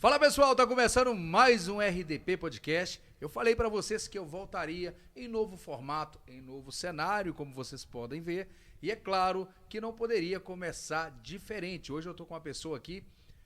Fala pessoal, tá começando mais um RDP Podcast. Eu falei para vocês que eu voltaria em novo formato, em novo cenário, como vocês podem ver. E é claro que não poderia começar diferente. Hoje eu tô com uma pessoa aqui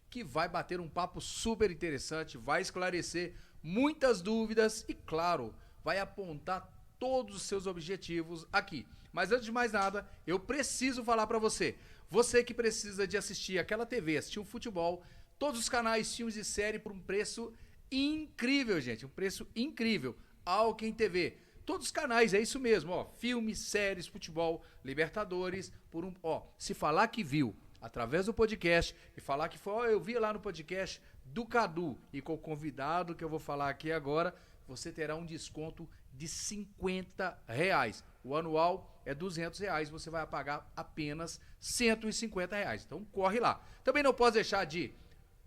que vai bater um papo super interessante, vai esclarecer muitas dúvidas e, claro, vai apontar todos os seus objetivos aqui. Mas antes de mais nada, eu preciso falar para você. Você que precisa de assistir aquela TV, assistir um futebol, todos os canais, filmes e série por um preço incrível, gente. Um preço incrível. Alken TV. Todos os canais, é isso mesmo, ó. Filmes, séries, futebol, Libertadores, por um. Ó, se falar que viu através do podcast e falar que foi, ó, eu vi lá no podcast do Cadu e com o convidado que eu vou falar aqui agora, você terá um desconto de R$50. O anual é R$200, você vai pagar apenas R$150. Então corre lá. Também não posso deixar de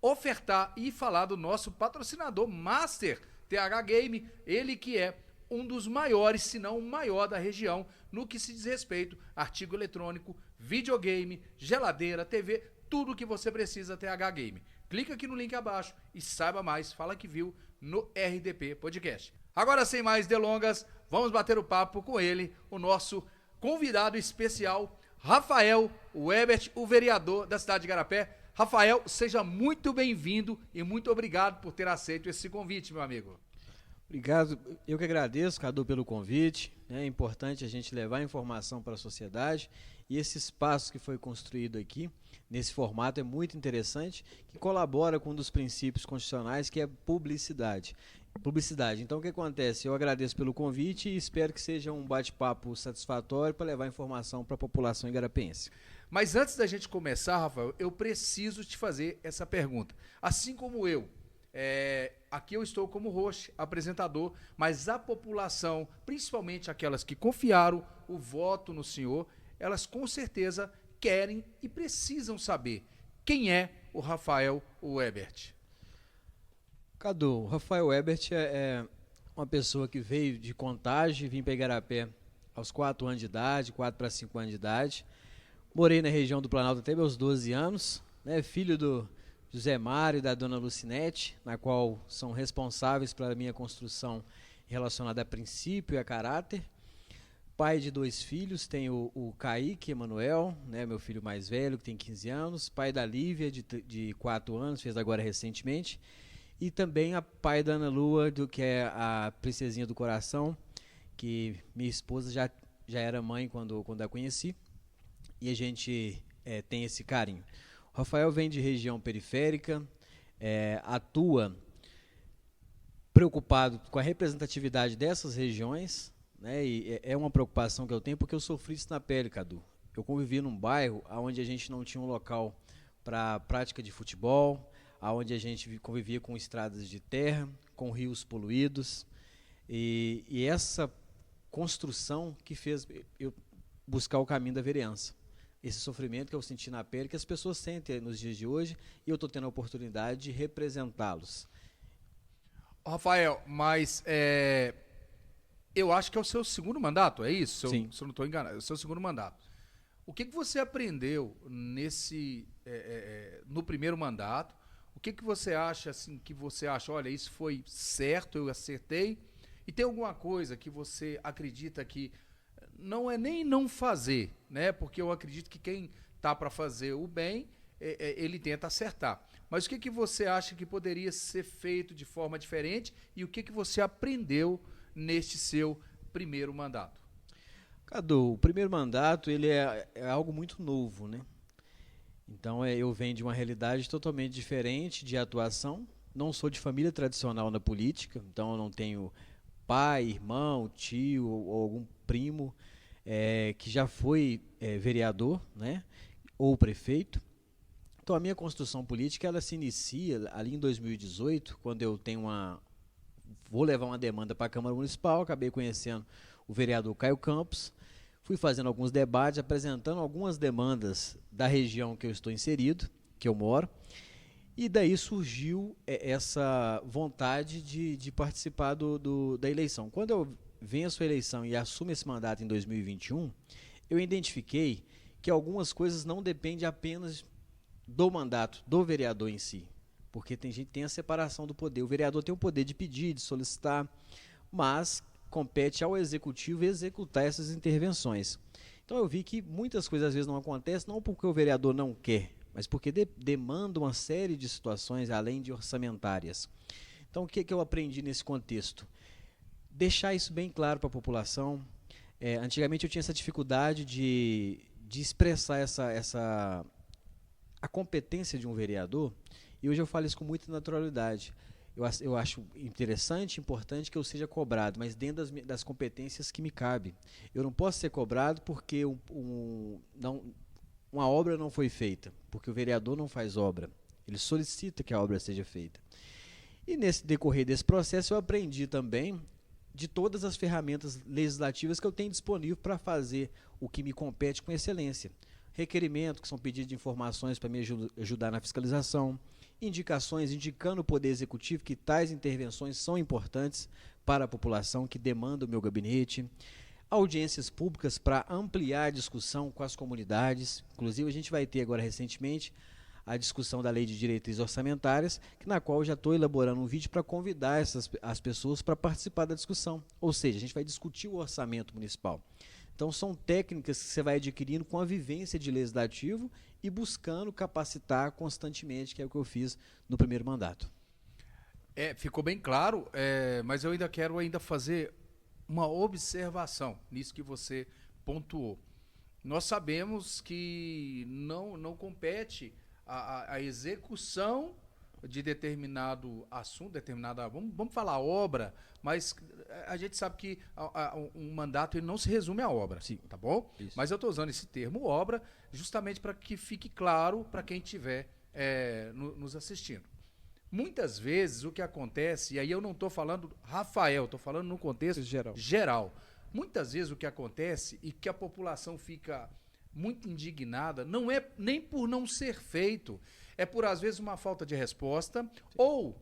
ofertar e falar do nosso patrocinador Master TH Game, ele que é um dos maiores, se não o maior da região, no que se diz respeito a artigo eletrônico, videogame, geladeira, TV, tudo que você precisa TH Game. Clica aqui no link abaixo e saiba mais, fala que viu no RDP Podcast. Agora, sem mais delongas, vamos bater o papo com ele, o nosso convidado especial, Rafael Webert, o vereador da cidade de Igarapé. Rafael, seja muito bem-vindo e muito obrigado por ter aceito esse convite, meu amigo. Obrigado, eu que agradeço, Cadu, pelo convite. É importante a gente levar informação para a sociedade e esse espaço que foi construído aqui, nesse formato, é muito interessante, que colabora com um dos princípios constitucionais, que é publicidade. Então, o que acontece? Eu agradeço pelo convite e espero que seja um bate-papo satisfatório para levar informação para a população igarapense. Mas antes da gente começar, Rafael, eu preciso te fazer essa pergunta. Assim como eu, aqui eu estou como host, apresentador, mas a população, principalmente aquelas que confiaram o voto no senhor, elas com certeza querem e precisam saber quem é o Rafael Webert. Cadu, o Rafael Webert é uma pessoa que veio de Contagem, vim para Igarapé aos 4 anos de idade, 4 para 5 anos de idade. Morei na região do Planalto até meus 12 anos, né, filho do José Mário e da dona Lucinete, na qual são responsáveis pela minha construção relacionada a princípio e a caráter. Pai de 2 filhos, tenho o Kaique Emanuel, né, meu filho mais velho, que tem 15 anos, pai da Lívia, de 4 anos, fez agora recentemente, e também a pai da Ana Lua, que é a princesinha do coração, que minha esposa já era mãe quando a conheci, e a gente tem esse carinho. O Rafael vem de região periférica, atua preocupado com a representatividade dessas regiões, né, e é uma preocupação que eu tenho porque eu sofri isso na pele, Cadu. Eu convivi num bairro onde a gente não tinha um local para prática de futebol, onde a gente convivia com estradas de terra, com rios poluídos, e essa construção que fez eu buscar o caminho da vereança. Esse sofrimento que eu senti na pele, que as pessoas sentem nos dias de hoje, e eu estou tendo a oportunidade de representá-los. Rafael, mas eu acho que é o seu segundo mandato, é isso? Sim. Se eu não estou enganado, é o seu segundo mandato. O que você aprendeu no primeiro mandato? O que você acha, assim, olha, isso foi certo, eu acertei? E tem alguma coisa que você acredita que não é nem não fazer, né? Porque eu acredito que quem tá para fazer o bem, ele tenta acertar. Mas o que você acha que poderia ser feito de forma diferente e o que você aprendeu neste seu primeiro mandato? Cadu, o primeiro mandato ele é algo muito novo, né? Então eu venho de uma realidade totalmente diferente de atuação. Não sou de família tradicional na política, então eu não tenho pai, irmão, tio ou algum primo que já foi vereador, né, ou prefeito. Então a minha construção política ela se inicia ali em 2018, quando eu vou levar uma demanda para a Câmara Municipal, acabei conhecendo o vereador Caio Campos, fui fazendo alguns debates, apresentando algumas demandas da região que eu estou inserido, que eu moro, e daí surgiu essa vontade de participar da eleição. Quando eu venço a eleição e assumo esse mandato em 2021, eu identifiquei que algumas coisas não dependem apenas do mandato do vereador em si, porque tem gente que tem a separação do poder. O vereador tem o poder de pedir, de solicitar, mas compete ao executivo executar essas intervenções. Então eu vi que muitas coisas às vezes não acontecem, não porque o vereador não quer, mas porque demanda uma série de situações, além de orçamentárias. Então o que eu aprendi nesse contexto? Deixar isso bem claro para a população. Antigamente eu tinha essa dificuldade de expressar a competência de um vereador, e hoje eu falo isso com muita naturalidade. Eu acho interessante, importante que eu seja cobrado, mas dentro das competências que me cabem. Eu não posso ser cobrado porque uma obra não foi feita, porque o vereador não faz obra. Ele solicita que a obra seja feita. E nesse decorrer desse processo eu aprendi também de todas as ferramentas legislativas que eu tenho disponível para fazer o que me compete com excelência. Requerimentos, que são pedidos de informações para me ajudar na fiscalização, indicações indicando o Poder Executivo que tais intervenções são importantes para a população que demanda o meu gabinete, audiências públicas para ampliar a discussão com as comunidades. Inclusive a gente vai ter agora recentemente a discussão da Lei de Diretrizes Orçamentárias, na qual eu já estou elaborando um vídeo para convidar as pessoas para participar da discussão. Ou seja, a gente vai discutir o orçamento municipal. Então são técnicas que você vai adquirindo com a vivência de legislativo e buscando capacitar constantemente, que é o que eu fiz no primeiro mandato. Ficou bem claro, mas eu quero fazer uma observação nisso que você pontuou. Nós sabemos que não compete a execução de determinado assunto, vamos falar obra, mas a gente sabe que um mandato ele não se resume à obra, sim, tá bom? Isso. Mas eu estou usando esse termo obra justamente para que fique claro para quem estiver nos assistindo. Muitas vezes o que acontece, e aí eu não estou falando Rafael, estou falando no contexto geral. Muitas vezes o que acontece e que a população fica muito indignada, não é nem por não ser feito, é por, às vezes, uma falta de resposta, sim, ou,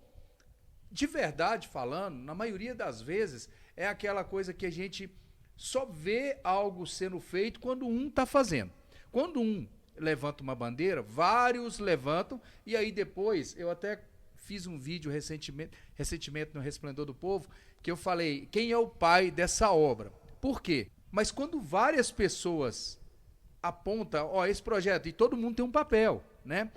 de verdade falando, na maioria das vezes, é aquela coisa que a gente só vê algo sendo feito quando um está fazendo. Quando um levanta uma bandeira, vários levantam, e aí depois, eu até fiz um vídeo recentemente no Resplendor do Povo, que eu falei, quem é o pai dessa obra? Por quê? Mas quando várias pessoas apontam, esse projeto, e todo mundo tem um papel, né?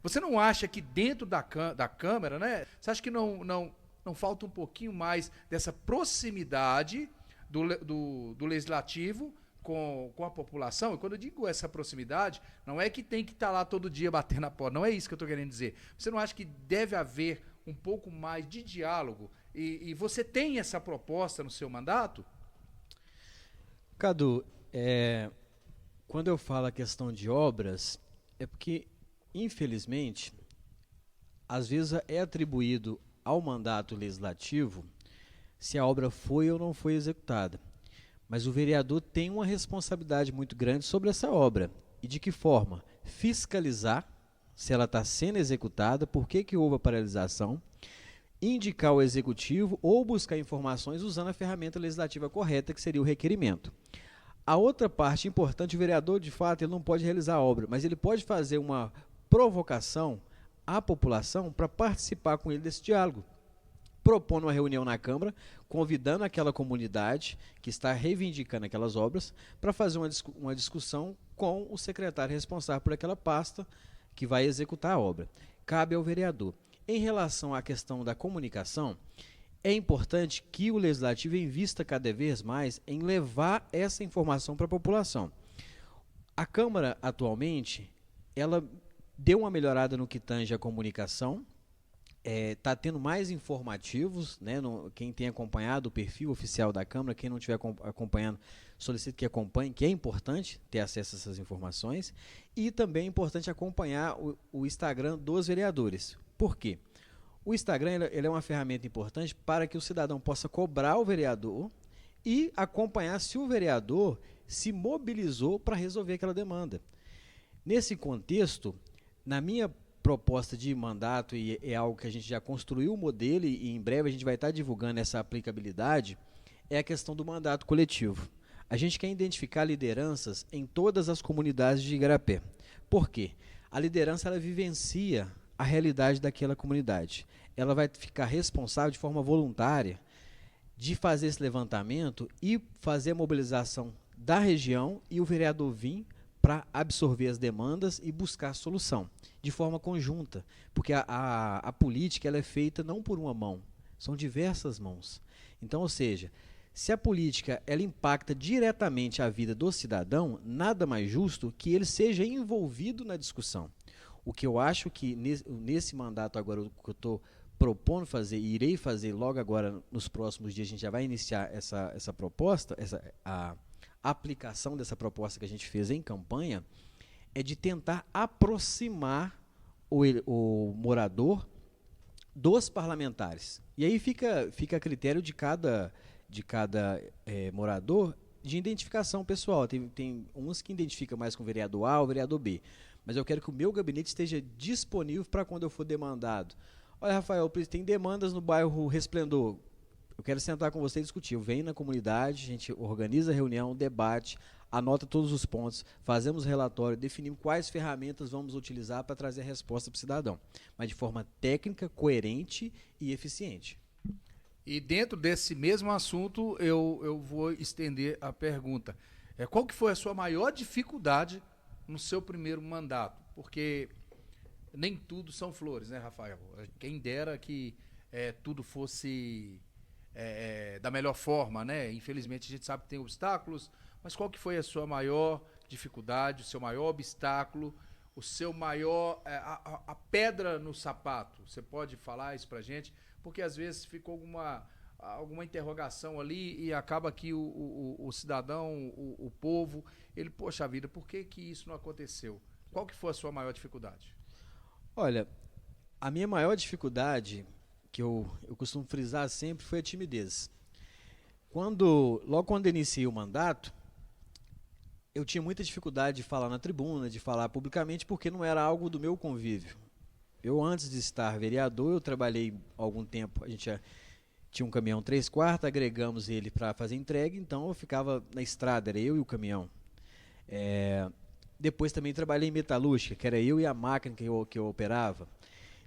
Você não acha que dentro da Câmara, né? Você acha que não falta um pouquinho mais dessa proximidade do Legislativo com a população? E quando eu digo essa proximidade, não é que tem que estar lá todo dia batendo na porta, não é isso que eu estou querendo dizer. Você não acha que deve haver um pouco mais de diálogo? E você tem essa proposta no seu mandato? Cadu, quando eu falo a questão de obras, é porque, infelizmente, às vezes é atribuído ao mandato legislativo se a obra foi ou não foi executada. Mas o vereador tem uma responsabilidade muito grande sobre essa obra. E de que forma? Fiscalizar se ela está sendo executada, por que houve a paralisação, indicar ao executivo ou buscar informações usando a ferramenta legislativa correta, que seria o requerimento. A outra parte importante, o vereador, de fato, ele não pode realizar a obra, mas ele pode fazer uma provocação à população para participar com ele desse diálogo. Propondo uma reunião na Câmara, convidando aquela comunidade que está reivindicando aquelas obras para fazer uma discussão com o secretário responsável por aquela pasta que vai executar a obra. Cabe ao vereador. Em relação à questão da comunicação, é importante que o Legislativo invista cada vez mais em levar essa informação para a população. A Câmara, atualmente, ela deu uma melhorada no que tange a comunicação, está tendo mais informativos, né, quem tem acompanhado o perfil oficial da Câmara, quem não estiver acompanhando, solicito que acompanhe, que é importante ter acesso a essas informações, e também é importante acompanhar o Instagram dos vereadores. Por quê? O Instagram ele é uma ferramenta importante para que o cidadão possa cobrar o vereador e acompanhar se o vereador se mobilizou para resolver aquela demanda. Nesse contexto, na minha proposta de mandato, e é algo que a gente já construiu o modelo e em breve a gente vai estar divulgando essa aplicabilidade, é a questão do mandato coletivo. A gente quer identificar lideranças em todas as comunidades de Igarapé. Por quê? A liderança ela vivencia a realidade daquela comunidade. Ela vai ficar responsável de forma voluntária de fazer esse levantamento e fazer a mobilização da região e o vereador vir para absorver as demandas e buscar a solução, de forma conjunta, porque a política ela é feita não por uma mão, são diversas mãos. Então, ou seja, se a política ela impacta diretamente a vida do cidadão, nada mais justo que ele seja envolvido na discussão. O que eu acho que nesse mandato agora que eu estou propondo fazer e irei fazer logo agora nos próximos dias, a gente já vai iniciar essa proposta, a aplicação dessa proposta que a gente fez em campanha, é de tentar aproximar o morador dos parlamentares. E aí fica a critério de cada morador de identificação pessoal. Tem uns que identificam mais com o vereador A ou o vereador B, mas eu quero que o meu gabinete esteja disponível para quando eu for demandado. Olha, Rafael, tem demandas no bairro Resplendor. Eu quero sentar com você e discutir. Eu venho na comunidade, a gente organiza a reunião, debate, anota todos os pontos, fazemos relatório, definimos quais ferramentas vamos utilizar para trazer a resposta para o cidadão, mas de forma técnica, coerente e eficiente. E dentro desse mesmo assunto, eu vou estender a pergunta. Qual que foi a sua maior dificuldade no seu primeiro mandato? Porque nem tudo são flores, né, Rafael? Quem dera que tudo fosse da melhor forma, né? Infelizmente a gente sabe que tem obstáculos, mas qual que foi a sua maior dificuldade, o seu maior obstáculo, o seu maior a pedra no sapato? Você pode falar isso pra gente? Porque às vezes ficou alguma interrogação ali e acaba que o cidadão, o povo, ele, poxa vida, por que isso não aconteceu? Qual que foi a sua maior dificuldade? Olha, a minha maior dificuldade, que eu costumo frisar sempre, foi a timidez. Logo quando eu iniciei o mandato, eu tinha muita dificuldade de falar na tribuna, de falar publicamente, porque não era algo do meu convívio. Eu, antes de estar vereador, eu trabalhei algum tempo, a gente tinha um caminhão 3/4, agregamos ele para fazer entrega, então eu ficava na estrada, era eu e o caminhão. Depois também trabalhei em metalúrgica, que era eu e a máquina que eu operava.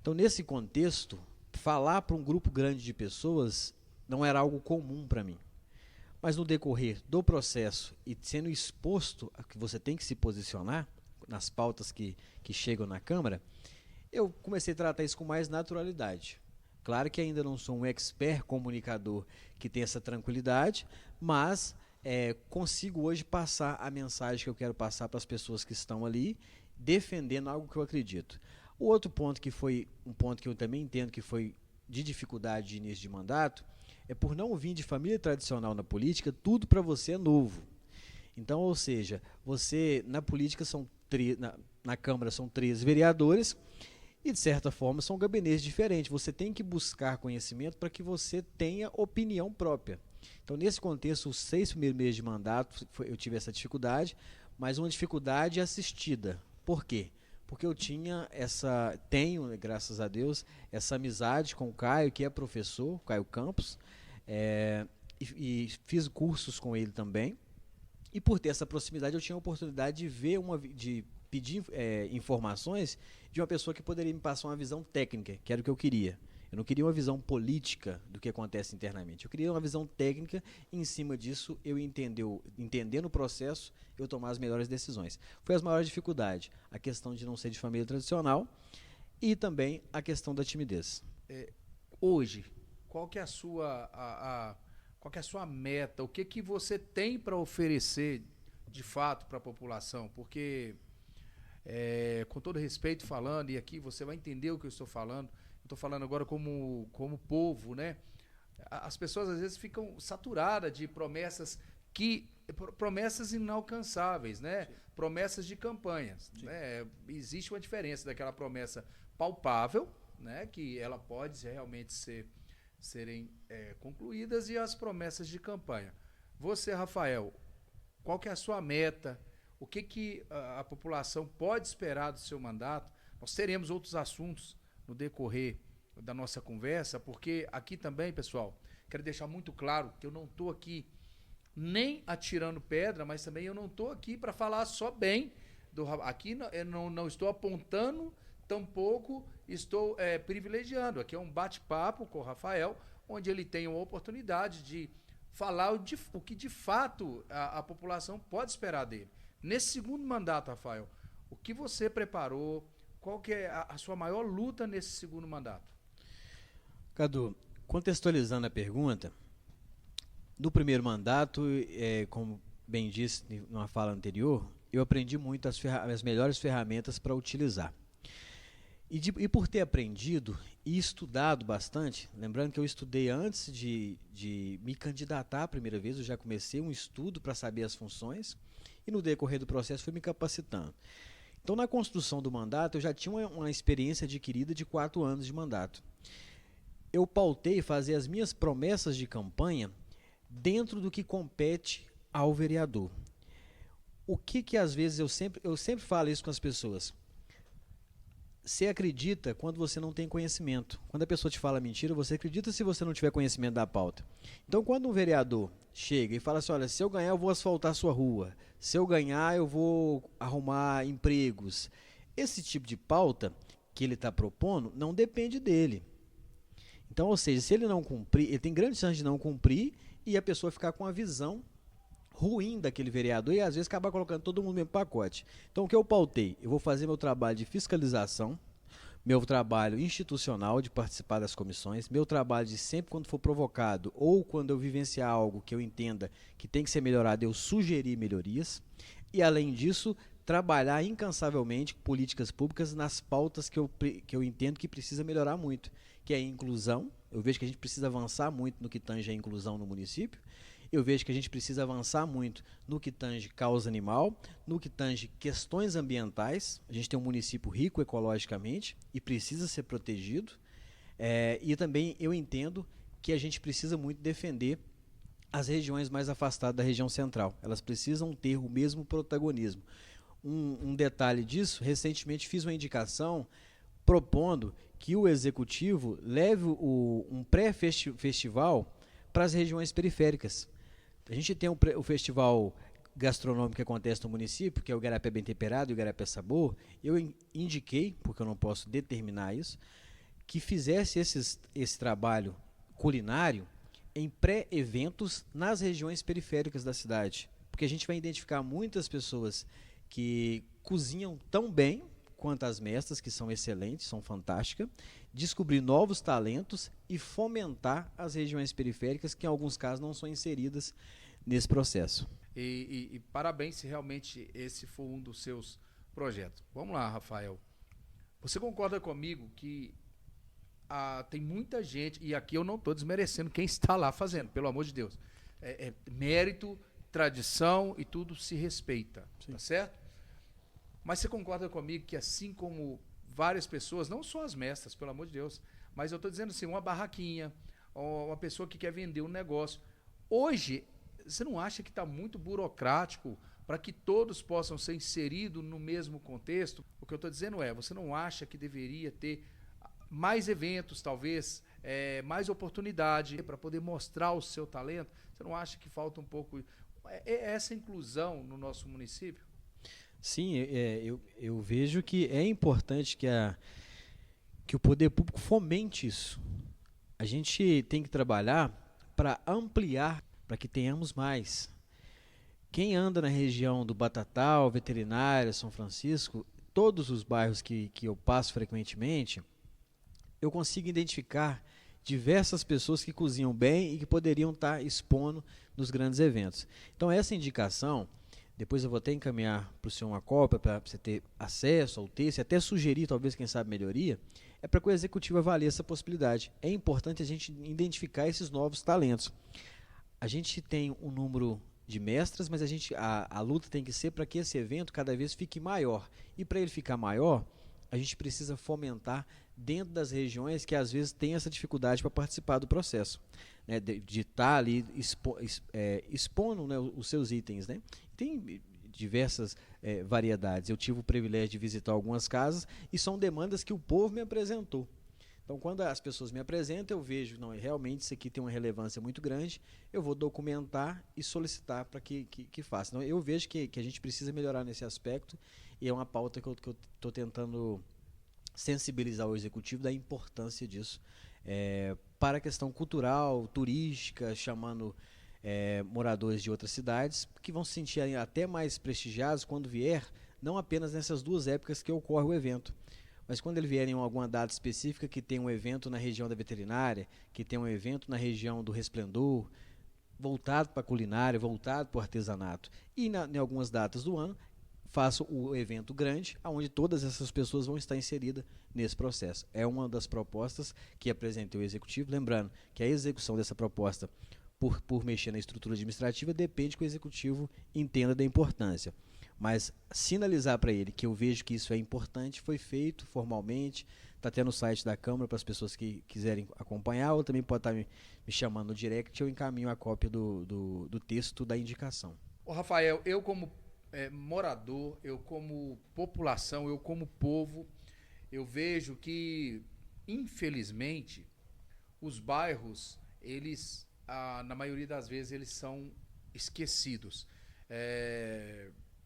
Então, nesse contexto, falar para um grupo grande de pessoas não era algo comum para mim. Mas no decorrer do processo e sendo exposto a que você tem que se posicionar nas pautas que chegam na Câmara, eu comecei a tratar isso com mais naturalidade. Claro que ainda não sou um expert comunicador que tem essa tranquilidade, mas consigo hoje passar a mensagem que eu quero passar para as pessoas que estão ali, defendendo algo que eu acredito. O outro ponto que foi um ponto que eu também entendo que foi de dificuldade de início de mandato, é por não vir de família tradicional na política, tudo para você é novo. Então, ou seja, você na política na Câmara são 13 vereadores e, de certa forma, são gabinetes diferentes. Você tem que buscar conhecimento para que você tenha opinião própria. Então, nesse contexto, os 6 primeiros meses de mandato, eu tive essa dificuldade, mas uma dificuldade assistida. Por quê? Porque eu tenho, graças a Deus, essa amizade com o Caio, que é professor, o Caio Campos, e fiz cursos com ele também. E por ter essa proximidade, eu tinha a oportunidade de pedir informações de uma pessoa que poderia me passar uma visão técnica, que era o que eu queria. Eu não queria uma visão política do que acontece internamente. Eu queria uma visão técnica e, em cima disso, eu entendendo o processo, eu tomar as melhores decisões. Foi as maiores dificuldades. A questão de não ser de família tradicional e também a questão da timidez. Hoje, qual que é a sua meta? O que você tem para oferecer, de fato, para a população? Porque, com todo respeito falando, e aqui você vai entender o que eu estou falando, estou falando agora como povo, né? As pessoas às vezes ficam saturadas de promessas inalcançáveis, né? Sim. Promessas de campanhas, né? Existe uma diferença daquela promessa palpável, né? Que ela pode realmente serem concluídas, e as promessas de campanha. Você, Rafael, qual que é a sua meta? O que a população pode esperar do seu mandato? Nós teremos outros assuntos no decorrer da nossa conversa, porque aqui também, pessoal, quero deixar muito claro que eu não estou aqui nem atirando pedra, mas também eu não estou aqui para falar só bem aqui eu não estou apontando, tampouco estou privilegiando. Aqui é um bate-papo com o Rafael, onde ele tem uma oportunidade de falar o que de fato a população pode esperar dele. Nesse segundo mandato, Rafael, o que você preparou? Qual que é a sua maior luta nesse segundo mandato? Cadu, contextualizando a pergunta, no primeiro mandato, como bem disse numa fala anterior, eu aprendi muito as melhores ferramentas para utilizar. E por ter aprendido e estudado bastante, lembrando que eu estudei antes de me candidatar a primeira vez, eu já comecei um estudo para saber as funções e no decorrer do processo fui me capacitando. Então, na construção do mandato, eu já tinha uma experiência adquirida de 4 anos de mandato. Eu pautei fazer as minhas promessas de campanha dentro do que compete ao vereador. O que às vezes eu sempre falo isso com as pessoas. Você acredita quando você não tem conhecimento. Quando a pessoa te fala mentira, você acredita se você não tiver conhecimento da pauta. Então, quando um vereador chega e fala assim, olha, se eu ganhar eu vou asfaltar a sua rua, se eu ganhar eu vou arrumar empregos. Esse tipo de pauta que ele está propondo não depende dele. Então, ou seja, se ele não cumprir, ele tem grande chance de não cumprir e a pessoa ficar com a visão ruim daquele vereador e às vezes acabar colocando todo mundo no mesmo pacote. Então, o que eu pautei? Eu vou fazer meu trabalho de fiscalização, meu trabalho institucional de participar das comissões, meu trabalho de sempre quando for provocado ou quando eu vivenciar algo que eu entenda que tem que ser melhorado, eu sugerir melhorias e, além disso, trabalhar incansavelmente políticas públicas nas pautas que eu entendo que precisa melhorar muito, que é a inclusão. Eu vejo que a gente precisa avançar muito no que tange a inclusão no município. Eu vejo que a gente precisa avançar muito no que tange causa animal, no que tange questões ambientais. A gente tem um município rico ecologicamente e precisa ser protegido. E também eu entendo que a gente precisa muito defender as regiões mais afastadas da região central. Elas precisam ter o mesmo protagonismo. Um detalhe disso, recentemente fiz uma indicação propondo que o Executivo leve um pré-festival para as regiões periféricas. A gente tem o festival gastronômico que acontece no município, que é o Igarapé Bem Temperado e o Igarapé Sabor. Eu indiquei, porque eu não posso determinar isso, que fizesse esse trabalho culinário em pré-eventos nas regiões periféricas da cidade. Porque a gente vai identificar muitas pessoas que cozinham tão bem quanto as mestras, que são excelentes, são fantásticas, descobrir novos talentos e fomentar as regiões periféricas, que em alguns casos não são inseridas nesse processo. E parabéns se realmente esse for um dos seus projetos. Vamos lá, Rafael. Você concorda comigo que tem muita gente, e aqui eu não estou desmerecendo quem está lá fazendo, pelo amor de Deus. Mérito, tradição e tudo se respeita, sim, tá certo? Mas você concorda comigo que assim como várias pessoas, não só as mestras, pelo amor de Deus, mas eu estou dizendo assim, uma barraquinha, uma pessoa que quer vender um negócio. Hoje, você não acha que está muito burocrático para que todos possam ser inseridos no mesmo contexto? O que eu estou dizendo você não acha que deveria ter mais eventos, talvez, mais oportunidade para poder mostrar o seu talento? Você não acha que falta um pouco essa inclusão no nosso município? Sim, eu vejo que é importante que o poder público fomente isso. A gente tem que trabalhar para ampliar, para que tenhamos mais. Quem anda na região do Batatal, Veterinária, São Francisco, todos os bairros que eu passo frequentemente, eu consigo identificar diversas pessoas que cozinham bem e que poderiam estar expondo nos grandes eventos. Então, essa indicação, depois eu vou até encaminhar para o senhor uma cópia para você ter acesso ao texto e até sugerir, talvez, quem sabe, melhoria, é para que o Executivo avalie essa possibilidade. É importante a gente identificar esses novos talentos. A gente tem um número de mestras, mas a luta tem que ser para que esse evento cada vez fique maior. E para ele ficar maior, a gente precisa fomentar dentro das regiões que às vezes tem essa dificuldade para participar do processo, né, de estar ali expondo, né, os seus itens, né. Tem diversas variedades. Eu tive o privilégio de visitar algumas casas e são demandas que o povo me apresentou. Então, quando as pessoas me apresentam, eu vejo, não, realmente isso aqui tem uma relevância muito grande, eu vou documentar e solicitar para que faça. Então, eu vejo que a gente precisa melhorar nesse aspecto e é uma pauta que eu estou tentando sensibilizar o executivo da importância disso para a questão cultural, turística, chamando moradores de outras cidades, que vão se sentir até mais prestigiados quando vier, não apenas nessas 2 épocas que ocorre o evento, mas quando ele vier em alguma data específica que tem um evento na região da veterinária, que tem um evento na região do Resplendor, voltado para a culinária, voltado para o artesanato. E em algumas datas do ano, faço o evento grande, onde todas essas pessoas vão estar inseridas nesse processo. É uma das propostas que apresentei ao Executivo, lembrando que a execução dessa proposta, por mexer na estrutura administrativa, depende que o Executivo entenda da importância. Mas sinalizar para ele que eu vejo que isso é importante, foi feito formalmente, está até no site da Câmara para as pessoas que quiserem acompanhar, ou também pode estar me chamando no direct, eu encaminho a cópia do texto da indicação. Ô Rafael, eu como morador, eu como população, eu como povo, eu vejo que, infelizmente, os bairros, eles, na maioria das vezes, eles são esquecidos.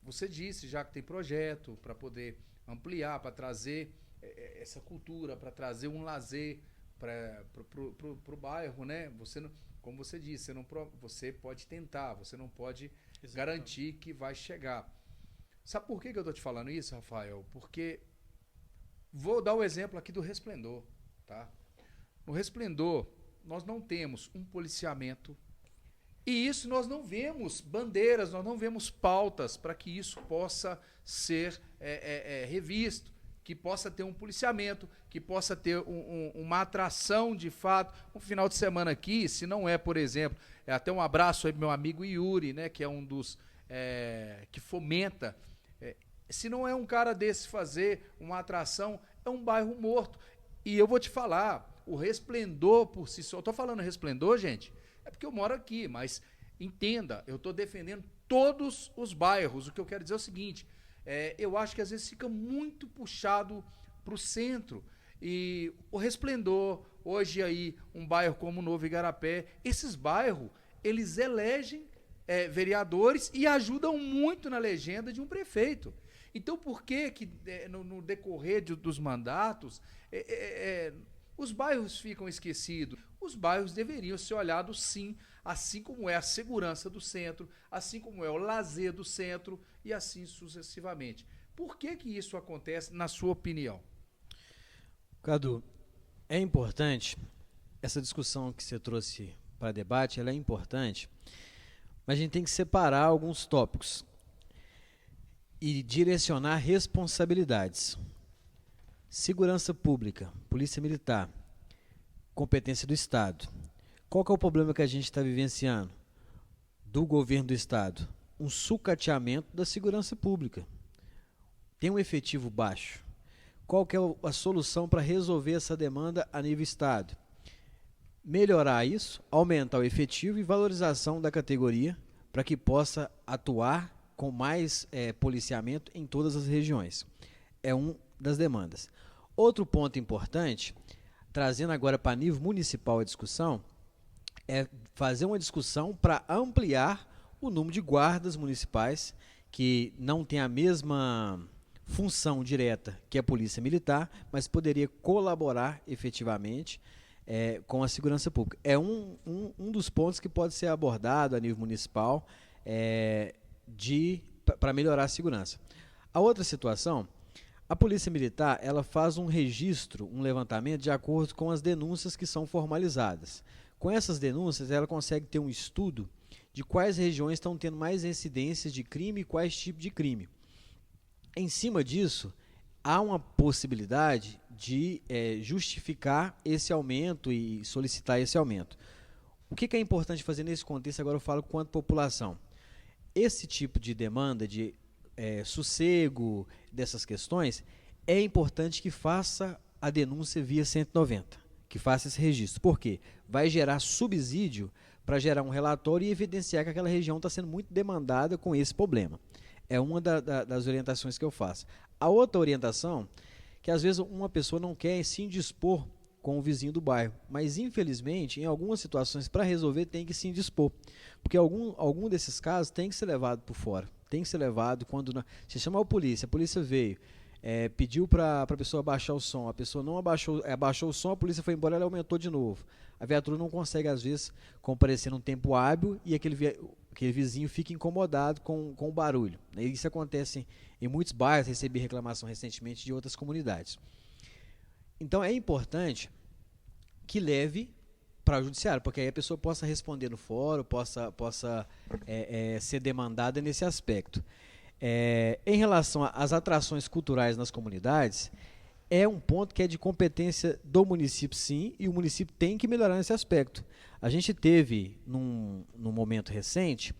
Você disse já que tem projeto para poder ampliar, para trazer essa cultura, para trazer um lazer para o bairro, né? Você não, como você disse, você pode tentar, você não pode garantir que vai chegar. Sabe por que eu estou te falando isso, Rafael? Porque vou dar o exemplo aqui do Resplendor, tá? No Resplendor, nós não temos um policiamento. E isso nós não vemos bandeiras, nós não vemos pautas para que isso possa ser revisto, que possa ter um policiamento, que possa ter uma atração de fato. Um final de semana aqui, se não é, por exemplo, até um abraço aí pro meu amigo Yuri, né, que é um dos que fomenta. Se não é um cara desse fazer uma atração, é um bairro morto. E eu vou te falar, o Resplendor por si só, eu estou falando Resplendor, gente, é porque eu moro aqui, mas entenda, eu estou defendendo todos os bairros. O que eu quero dizer é o seguinte, eu acho que às vezes fica muito puxado para o centro. E o Resplendor, hoje aí, um bairro como Novo Igarapé, esses bairros, eles elegem vereadores e ajudam muito na legenda de um prefeito. Então, por que no decorrer dos mandatos, os bairros ficam esquecidos? Os bairros deveriam ser olhados, sim, assim como é a segurança do centro, assim como é o lazer do centro e assim sucessivamente. Por que isso acontece, na sua opinião? Cadu, é importante, essa discussão que você trouxe para debate, ela é importante, mas a gente tem que separar alguns tópicos e direcionar responsabilidades. Segurança pública, polícia militar, competência do Estado. Qual que é o problema que a gente está vivenciando do governo do Estado? Um sucateamento da segurança pública. Tem um efetivo baixo. Qual que é a solução para resolver essa demanda a nível Estado? Melhorar isso, aumentar o efetivo e valorização da categoria para que possa atuar com mais policiamento em todas as regiões. É uma das demandas. Outro ponto importante, trazendo agora para nível municipal a discussão, é fazer uma discussão para ampliar o número de guardas municipais que não tem a mesma função direta que a polícia militar, mas poderia colaborar efetivamente com a segurança pública. É um dos pontos que pode ser abordado a nível municipal para melhorar a segurança. A outra situação, a Polícia Militar, ela faz um registro, um levantamento de acordo com as denúncias que são formalizadas. Com essas denúncias, ela consegue ter um estudo de quais regiões estão tendo mais incidências de crime e quais tipos de crime. Em cima disso, há uma possibilidade de justificar esse aumento e solicitar esse aumento. O que é importante fazer nesse contexto, agora eu falo quanto população. Esse tipo de demanda de sossego dessas questões, é importante que faça a denúncia via 190, que faça esse registro. Por quê? Vai gerar subsídio para gerar um relatório e evidenciar que aquela região está sendo muito demandada com esse problema. É uma das orientações que eu faço. A outra orientação, que às vezes uma pessoa não quer se indispor com o vizinho do bairro, mas infelizmente, em algumas situações, para resolver, tem que se indispor. Porque algum desses casos tem que ser levado por fora. Tem que ser levado quando... Se chamar a polícia veio, pediu para a pessoa abaixar o som, a pessoa não abaixou o som, a polícia foi embora, ela aumentou de novo. A viatura não consegue, às vezes, comparecer num tempo hábil e aquele vizinho fica incomodado com o barulho. Isso acontece em muitos bairros, recebi reclamação recentemente de outras comunidades. Então é importante que leve para o judiciário, porque aí a pessoa possa responder no fórum, possa ser demandada nesse aspecto. Em relação às atrações culturais nas comunidades, é um ponto que é de competência do município, sim, e o município tem que melhorar nesse aspecto. A gente teve, num momento recente,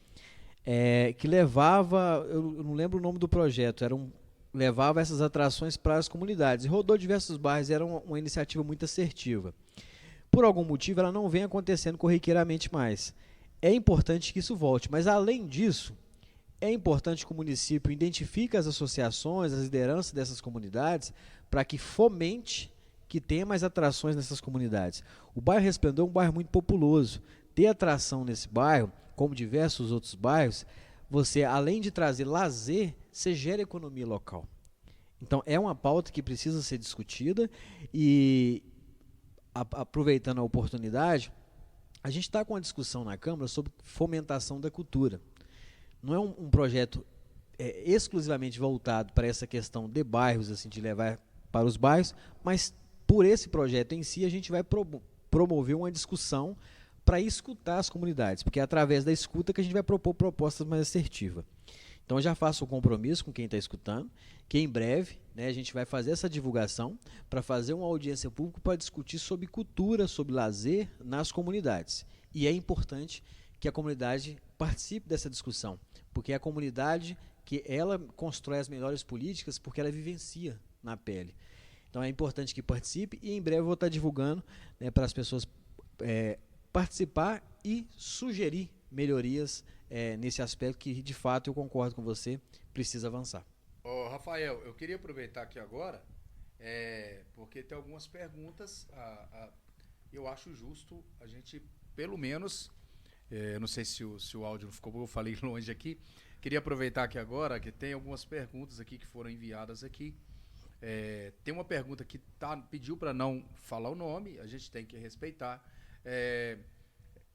que levava, eu não lembro o nome do projeto, levava essas atrações para as comunidades, e rodou diversos bairros, era uma iniciativa muito assertiva. Por algum motivo, ela não vem acontecendo corriqueiramente mais. É importante que isso volte, mas além disso, é importante que o município identifique as associações, as lideranças dessas comunidades, para que fomente que tenha mais atrações nessas comunidades. O bairro Resplendor é um bairro muito populoso. Ter atração nesse bairro, como diversos outros bairros, você, além de trazer lazer, você gera economia local. Então, é uma pauta que precisa ser discutida e, aproveitando a oportunidade, a gente está com uma discussão na Câmara sobre fomentação da cultura. Não é um projeto exclusivamente voltado para essa questão de bairros, assim, de levar para os bairros, mas por esse projeto em si a gente vai promover uma discussão para escutar as comunidades, porque é através da escuta que a gente vai propor propostas mais assertivas. Então eu já faço o compromisso com quem está escutando, que em breve, né, a gente vai fazer essa divulgação para fazer uma audiência pública para discutir sobre cultura, sobre lazer nas comunidades. E é importante que a comunidade participe dessa discussão, porque é a comunidade que ela constrói as melhores políticas, porque ela vivencia na pele. Então é importante que participe e em breve eu vou estar divulgando, né, para as pessoas participar e sugerir melhorias nesse aspecto que, de fato, eu concordo com você, precisa avançar. Rafael, eu queria aproveitar aqui agora, porque tem algumas perguntas, eu acho justo a gente, pelo menos, não sei se o áudio não ficou bom, eu falei longe aqui, queria aproveitar aqui agora, que tem algumas perguntas aqui que foram enviadas aqui. Tem uma pergunta que pediu para não falar o nome, a gente tem que respeitar.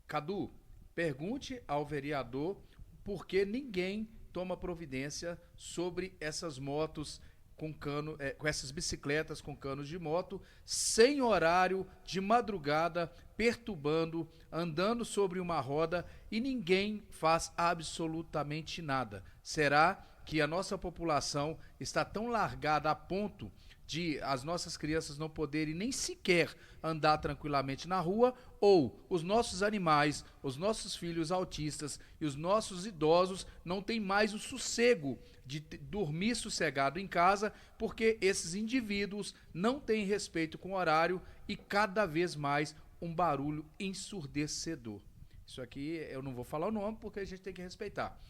Cadu, pergunte ao vereador por que ninguém toma providência sobre essas motos com cano, com essas bicicletas com canos de moto, sem horário, de madrugada, perturbando, andando sobre uma roda e ninguém faz absolutamente nada. Será que a nossa população está tão largada a ponto de as nossas crianças não poderem nem sequer andar tranquilamente na rua, ou os nossos animais, os nossos filhos autistas e os nossos idosos não têm mais o sossego de dormir sossegado em casa, porque esses indivíduos não têm respeito com o horário e cada vez mais um barulho ensurdecedor. Isso aqui eu não vou falar o nome porque a gente tem que respeitar.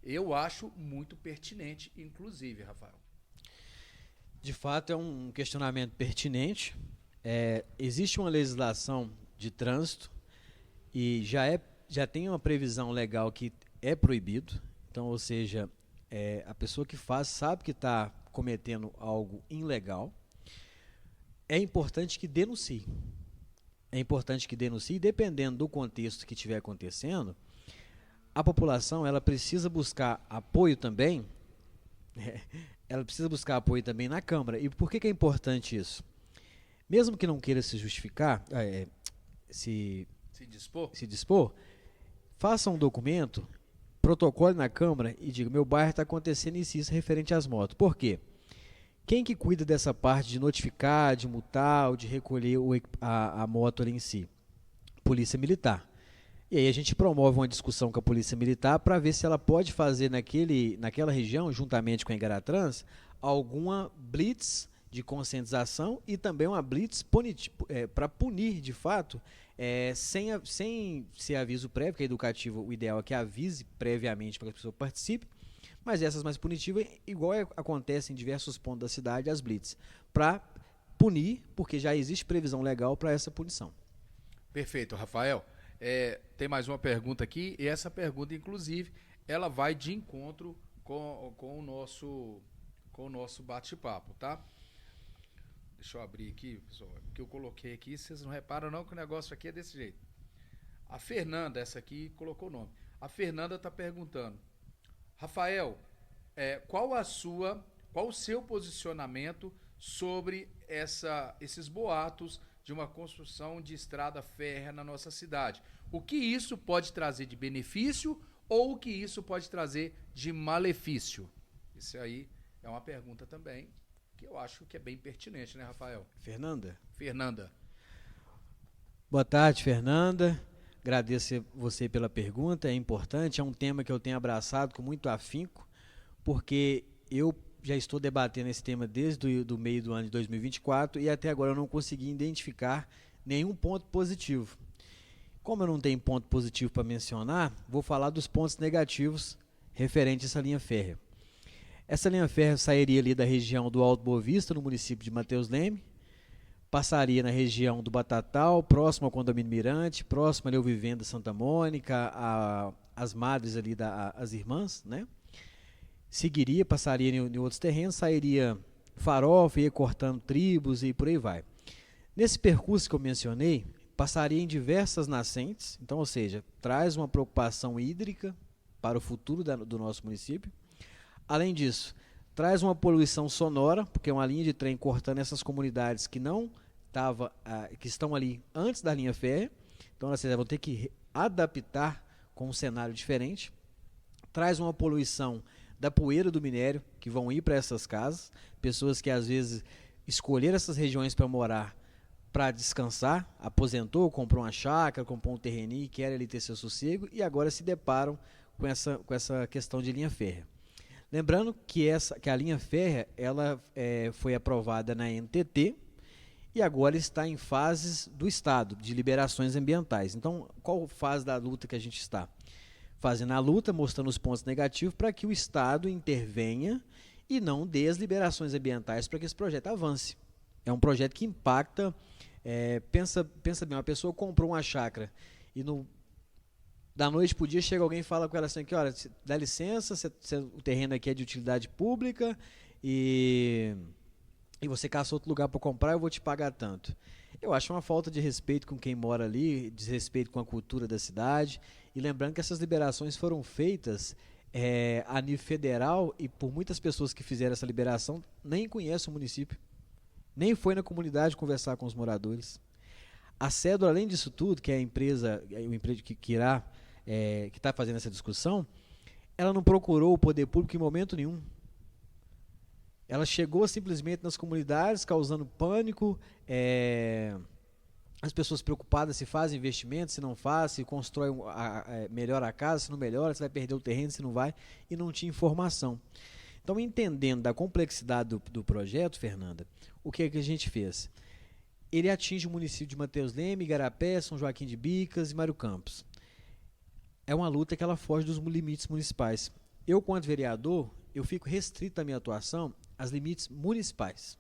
Eu acho muito pertinente, inclusive, Rafael. De fato, é um questionamento pertinente. Existe uma legislação de trânsito e já tem uma previsão legal que é proibido. Então, ou seja, a pessoa que faz sabe que está cometendo algo ilegal. É importante que denuncie. E dependendo do contexto que estiver acontecendo, a população ela precisa buscar apoio também. Ela precisa buscar apoio também na Câmara. E por que é importante isso? Mesmo que não queira se justificar, se dispor, faça um documento, protocole na Câmara e diga: meu bairro está acontecendo isso referente às motos. Por quê? Quem que cuida dessa parte de notificar, de multar ou de recolher a moto ali em si? Polícia Militar. E aí a gente promove uma discussão com a Polícia Militar para ver se ela pode fazer naquela região, juntamente com a Engaratrans, alguma blitz de conscientização e também uma blitz para punir, de fato, sem ser aviso prévio, porque é educativo, o ideal é que avise previamente para que a pessoa participe, mas essas mais punitivas, igual acontece em diversos pontos da cidade, as blitz, para punir, porque já existe previsão legal para essa punição. Perfeito, Rafael. Tem mais uma pergunta aqui, e essa pergunta, inclusive, ela vai de encontro com o com o nosso bate-papo, tá? Deixa eu abrir aqui, pessoal, que eu coloquei aqui, vocês não reparam não que o negócio aqui é desse jeito. A Fernanda, essa aqui, colocou o nome. A Fernanda está perguntando, Rafael, qual o seu posicionamento sobre esses boatos de uma construção de estrada férrea na nossa cidade? O que isso pode trazer de benefício ou o que isso pode trazer de malefício? Isso aí é uma pergunta também que eu acho que é bem pertinente, né, Rafael? Fernanda. Boa tarde, Fernanda. Agradeço você pela pergunta, é importante, é um tema que eu tenho abraçado com muito afinco, porque eu já estou debatendo esse tema desde o meio do ano de 2024 e até agora eu não consegui identificar nenhum ponto positivo. Como eu não tenho ponto positivo para mencionar, vou falar dos pontos negativos referentes a essa linha férrea. Essa linha férrea sairia ali da região do Alto Boa Vista, no município de Mateus Leme, passaria na região do Batatal, próximo ao Condomínio Mirante, próximo ali ao Vivenda Santa Mônica, as madres ali, as irmãs, né? Seguiria, passaria em outros terrenos, sairia Farofa, ia cortando tribos e por aí vai. Nesse percurso que eu mencionei, passaria em diversas nascentes, então, ou seja, traz uma preocupação hídrica para o futuro do nosso município. Além disso, traz uma poluição sonora, porque é uma linha de trem cortando essas comunidades que que estão ali antes da linha férrea, então elas vão ter que adaptar com um cenário diferente. Traz uma poluição da poeira do minério, que vão ir para essas casas, pessoas que às vezes escolheram essas regiões para morar, para descansar, aposentou, comprou uma chácara, comprou um terreninho, quer ali ter seu sossego, e agora se deparam com essa questão de linha férrea. Lembrando que a linha férrea ela foi aprovada na NTT e agora está em fases do Estado, de liberações ambientais. Então, qual fase da luta que a gente está? Fazendo a luta, mostrando os pontos negativos para que o Estado intervenha e não dê as liberações ambientais para que esse projeto avance. É um projeto que impacta, pensa bem, uma pessoa comprou uma chácara e da noite para o dia chega alguém e fala com ela assim, olha, dá licença, o terreno aqui é de utilidade pública e você caça outro lugar para comprar, eu vou te pagar tanto. Eu acho uma falta de respeito com quem mora ali, desrespeito com a cultura da cidade, e lembrando que essas liberações foram feitas a nível federal e por muitas pessoas que fizeram essa liberação nem conhecem o município, nem foi na comunidade conversar com os moradores. A Cedro, além disso tudo, que é a empresa que está fazendo essa discussão, ela não procurou o poder público em momento nenhum. Ela chegou simplesmente nas comunidades, causando pânico, as pessoas preocupadas se faz investimento, se não faz, se constrói, melhora a casa, se não melhora, se vai perder o terreno, se não vai, e não tinha informação. Então, entendendo da complexidade do projeto, Fernanda, o que é que a gente fez? Ele atinge o município de Mateus Leme, Igarapé, São Joaquim de Bicas e Mário Campos. É uma luta que ela foge dos limites municipais. Eu, quanto vereador, eu fico restrito na minha atuação aos limites municipais.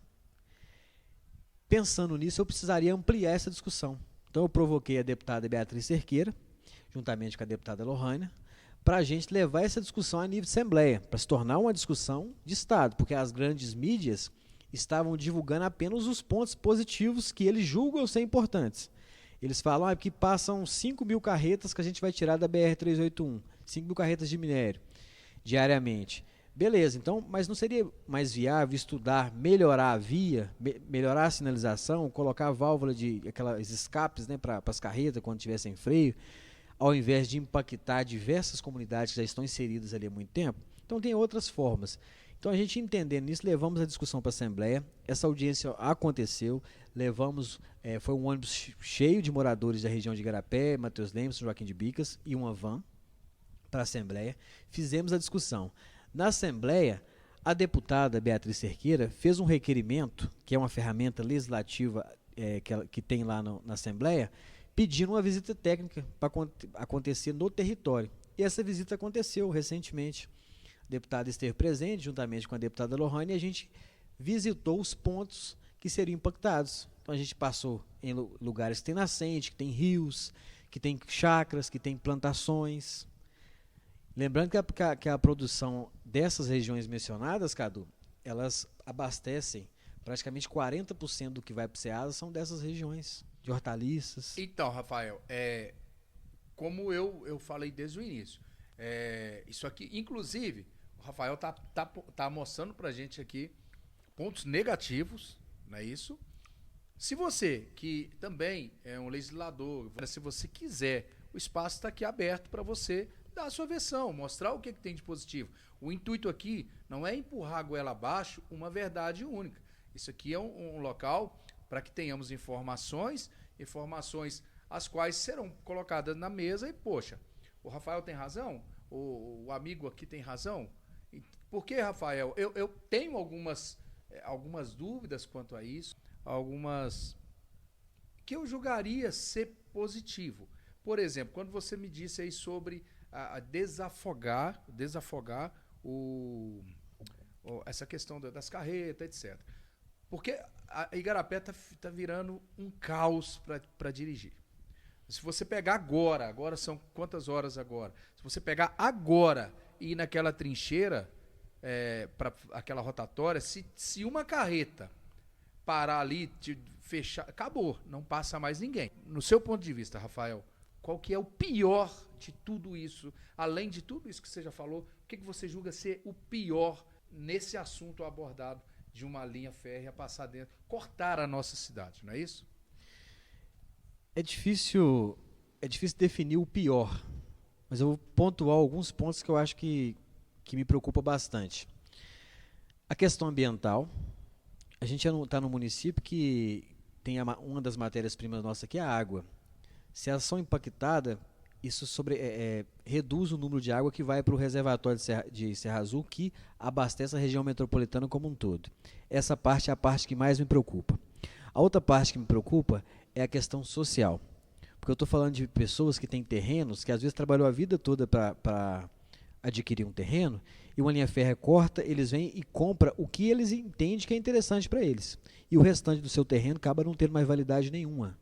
Pensando nisso, eu precisaria ampliar essa discussão. Então, eu provoquei a deputada Beatriz Cerqueira, juntamente com a deputada Lohane, para a gente levar essa discussão a nível de Assembleia, para se tornar uma discussão de Estado, porque as grandes mídias estavam divulgando apenas os pontos positivos que eles julgam ser importantes. Eles falam que passam 5 mil carretas que a gente vai tirar da BR-381, 5 mil carretas de minério diariamente. Beleza, então, mas não seria mais viável estudar, melhorar a via, melhorar a sinalização, colocar a válvula de aquelas escapes, né, para as carretas quando tivessem freio, ao invés de impactar diversas comunidades que já estão inseridas ali há muito tempo? Então tem outras formas. Então a gente entendendo isso, levamos a discussão para a Assembleia, essa audiência aconteceu, foi um ônibus cheio de moradores da região de Igarapé, Mateus Leme, São Joaquim de Bicas e uma van para a Assembleia, fizemos a discussão. Na Assembleia, a deputada Beatriz Cerqueira fez um requerimento, que é uma ferramenta legislativa que tem lá na Assembleia, pedindo uma visita técnica para acontecer no território. E essa visita aconteceu recentemente. A deputada esteve presente, juntamente com a deputada Lohane, e a gente visitou os pontos que seriam impactados. Então a gente passou em lugares que tem nascente, que tem rios, que tem chácaras, que tem plantações. Lembrando que a produção dessas regiões mencionadas, Cadu, elas abastecem praticamente 40% do que vai para o Ceasa são dessas regiões, de hortaliças. Então, Rafael, como eu falei desde o início, isso aqui, inclusive, o Rafael tá mostrando pra gente aqui pontos negativos, não é isso? Se você, que também é um legislador, se você quiser, o espaço está aqui aberto para você dar a sua versão, mostrar o que tem de positivo. O intuito aqui não é empurrar a goela abaixo uma verdade única. Isso aqui é um local para que tenhamos informações as quais serão colocadas na mesa e, poxa, o Rafael tem razão? O amigo aqui tem razão? Por que, Rafael? Eu tenho algumas dúvidas quanto a isso, algumas que eu julgaria ser positivo. Por exemplo, quando você me disse aí sobre desafogar essa questão das carretas, etc. Porque a Igarapé tá virando um caos para dirigir. Se você pegar agora são quantas horas agora? Se você pegar agora e ir naquela trincheira, para aquela rotatória, se uma carreta parar ali, te fechar, acabou, não passa mais ninguém. No seu ponto de vista, Rafael, qual que é o pior de tudo isso? Além de tudo isso que você já falou, o que você julga ser o pior nesse assunto abordado de uma linha férrea passar dentro, cortar a nossa cidade, não é isso? É difícil definir o pior, mas eu vou pontuar alguns pontos que eu acho que me preocupa bastante. A questão ambiental. A gente está no município que tem uma das matérias-primas nossa que é a água. Se elas são impactadas, isso reduz o número de água que vai para o reservatório de Serra Azul, que abastece a região metropolitana como um todo. Essa parte é a parte que mais me preocupa. A outra parte que me preocupa é a questão social. Porque eu estou falando de pessoas que têm terrenos, que às vezes trabalhou a vida toda para adquirir um terreno, e uma linha férrea corta, eles vêm e compram o que eles entendem que é interessante para eles. E o restante do seu terreno acaba não tendo mais validade nenhuma.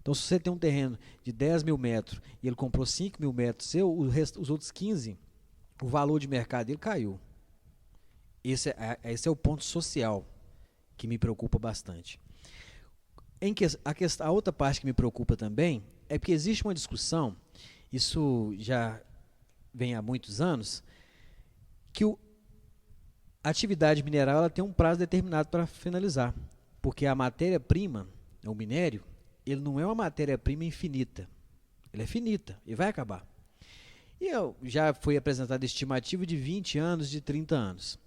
Então, se você tem um terreno de 10 mil metros e ele comprou 5 mil metros, os outros 15, o valor de mercado dele caiu. Esse é o ponto social que me preocupa bastante. A outra parte que me preocupa também é porque existe uma discussão, isso já vem há muitos anos, que a atividade mineral ela tem um prazo determinado para finalizar, porque a matéria-prima, o minério, ele não é uma matéria-prima infinita, ele é finita e vai acabar. E já foi apresentado estimativo de 20 anos, de 30 anos.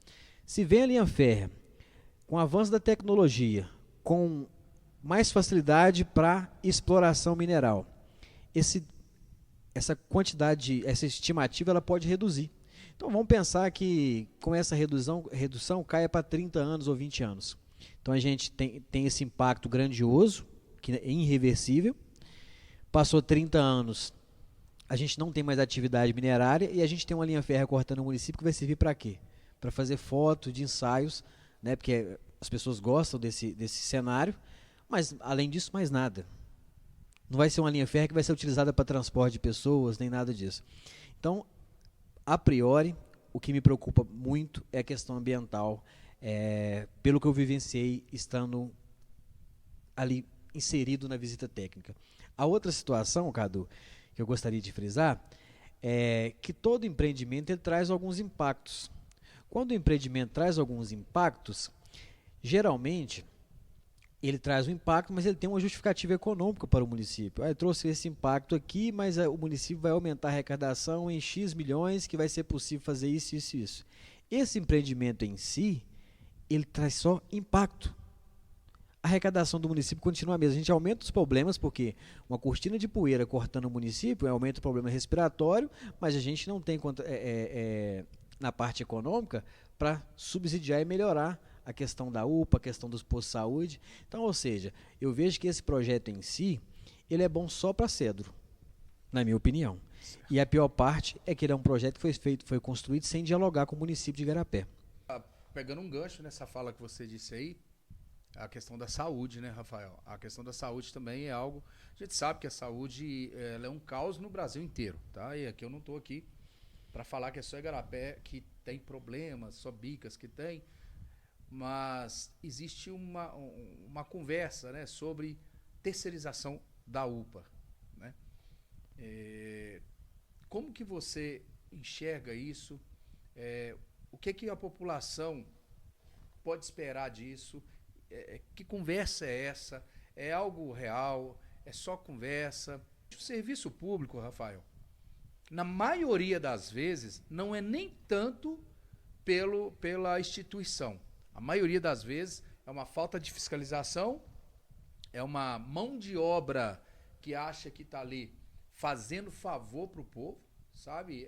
Se vem a linha férrea, com o avanço da tecnologia, com mais facilidade para exploração mineral, essa quantidade, essa estimativa, ela pode reduzir. Então vamos pensar que com essa redução caia para 30 anos ou 20 anos. Então a gente tem esse impacto grandioso, que é irreversível. Passou 30 anos, a gente não tem mais atividade minerária e a gente tem uma linha férrea cortando o município que vai servir para quê? Para fazer foto de ensaios, né? Porque as pessoas gostam desse cenário, mas além disso, mais nada. Não vai ser uma linha férrea que vai ser utilizada para transporte de pessoas, nem nada disso. Então, a priori, o que me preocupa muito é a questão ambiental, pelo que eu vivenciei estando ali inserido na visita técnica. A outra situação, Cadu, que eu gostaria de frisar, é que todo empreendimento ele traz alguns impactos. Quando o empreendimento traz alguns impactos, geralmente ele traz um impacto, mas ele tem uma justificativa econômica para o município. Eu trouxe esse impacto aqui, mas o município vai aumentar a arrecadação em X milhões, que vai ser possível fazer isso, isso e isso. Esse empreendimento em si, ele traz só impacto. A arrecadação do município continua a mesma. A gente aumenta os problemas, porque uma cortina de poeira cortando o município aumenta o problema respiratório, mas a gente não tem na parte econômica para subsidiar e melhorar a questão da UPA, a questão dos postos de saúde. Então, ou seja, eu vejo que esse projeto em si, ele é bom só para Cedro, na minha opinião. Certo. E a pior parte é que ele é um projeto que foi construído sem dialogar com o município de Igarapé. Pegando um gancho nessa fala que você disse aí, a questão da saúde, né, Rafael? A questão da saúde também é algo... A gente sabe que a saúde ela é um caos no Brasil inteiro, tá? E aqui eu não estou aqui para falar que é só Igarapé que tem problemas, só Bicas que tem. mas existe uma conversa, né, sobre terceirização da UPA, né? Como que você enxerga isso? O que a população pode esperar disso? Que conversa é essa? É algo real? É só conversa? O serviço público, Rafael, na maioria das vezes, não é nem tanto pela instituição. A maioria das vezes é uma falta de fiscalização, é uma mão de obra que acha que está ali fazendo favor para o povo, sabe?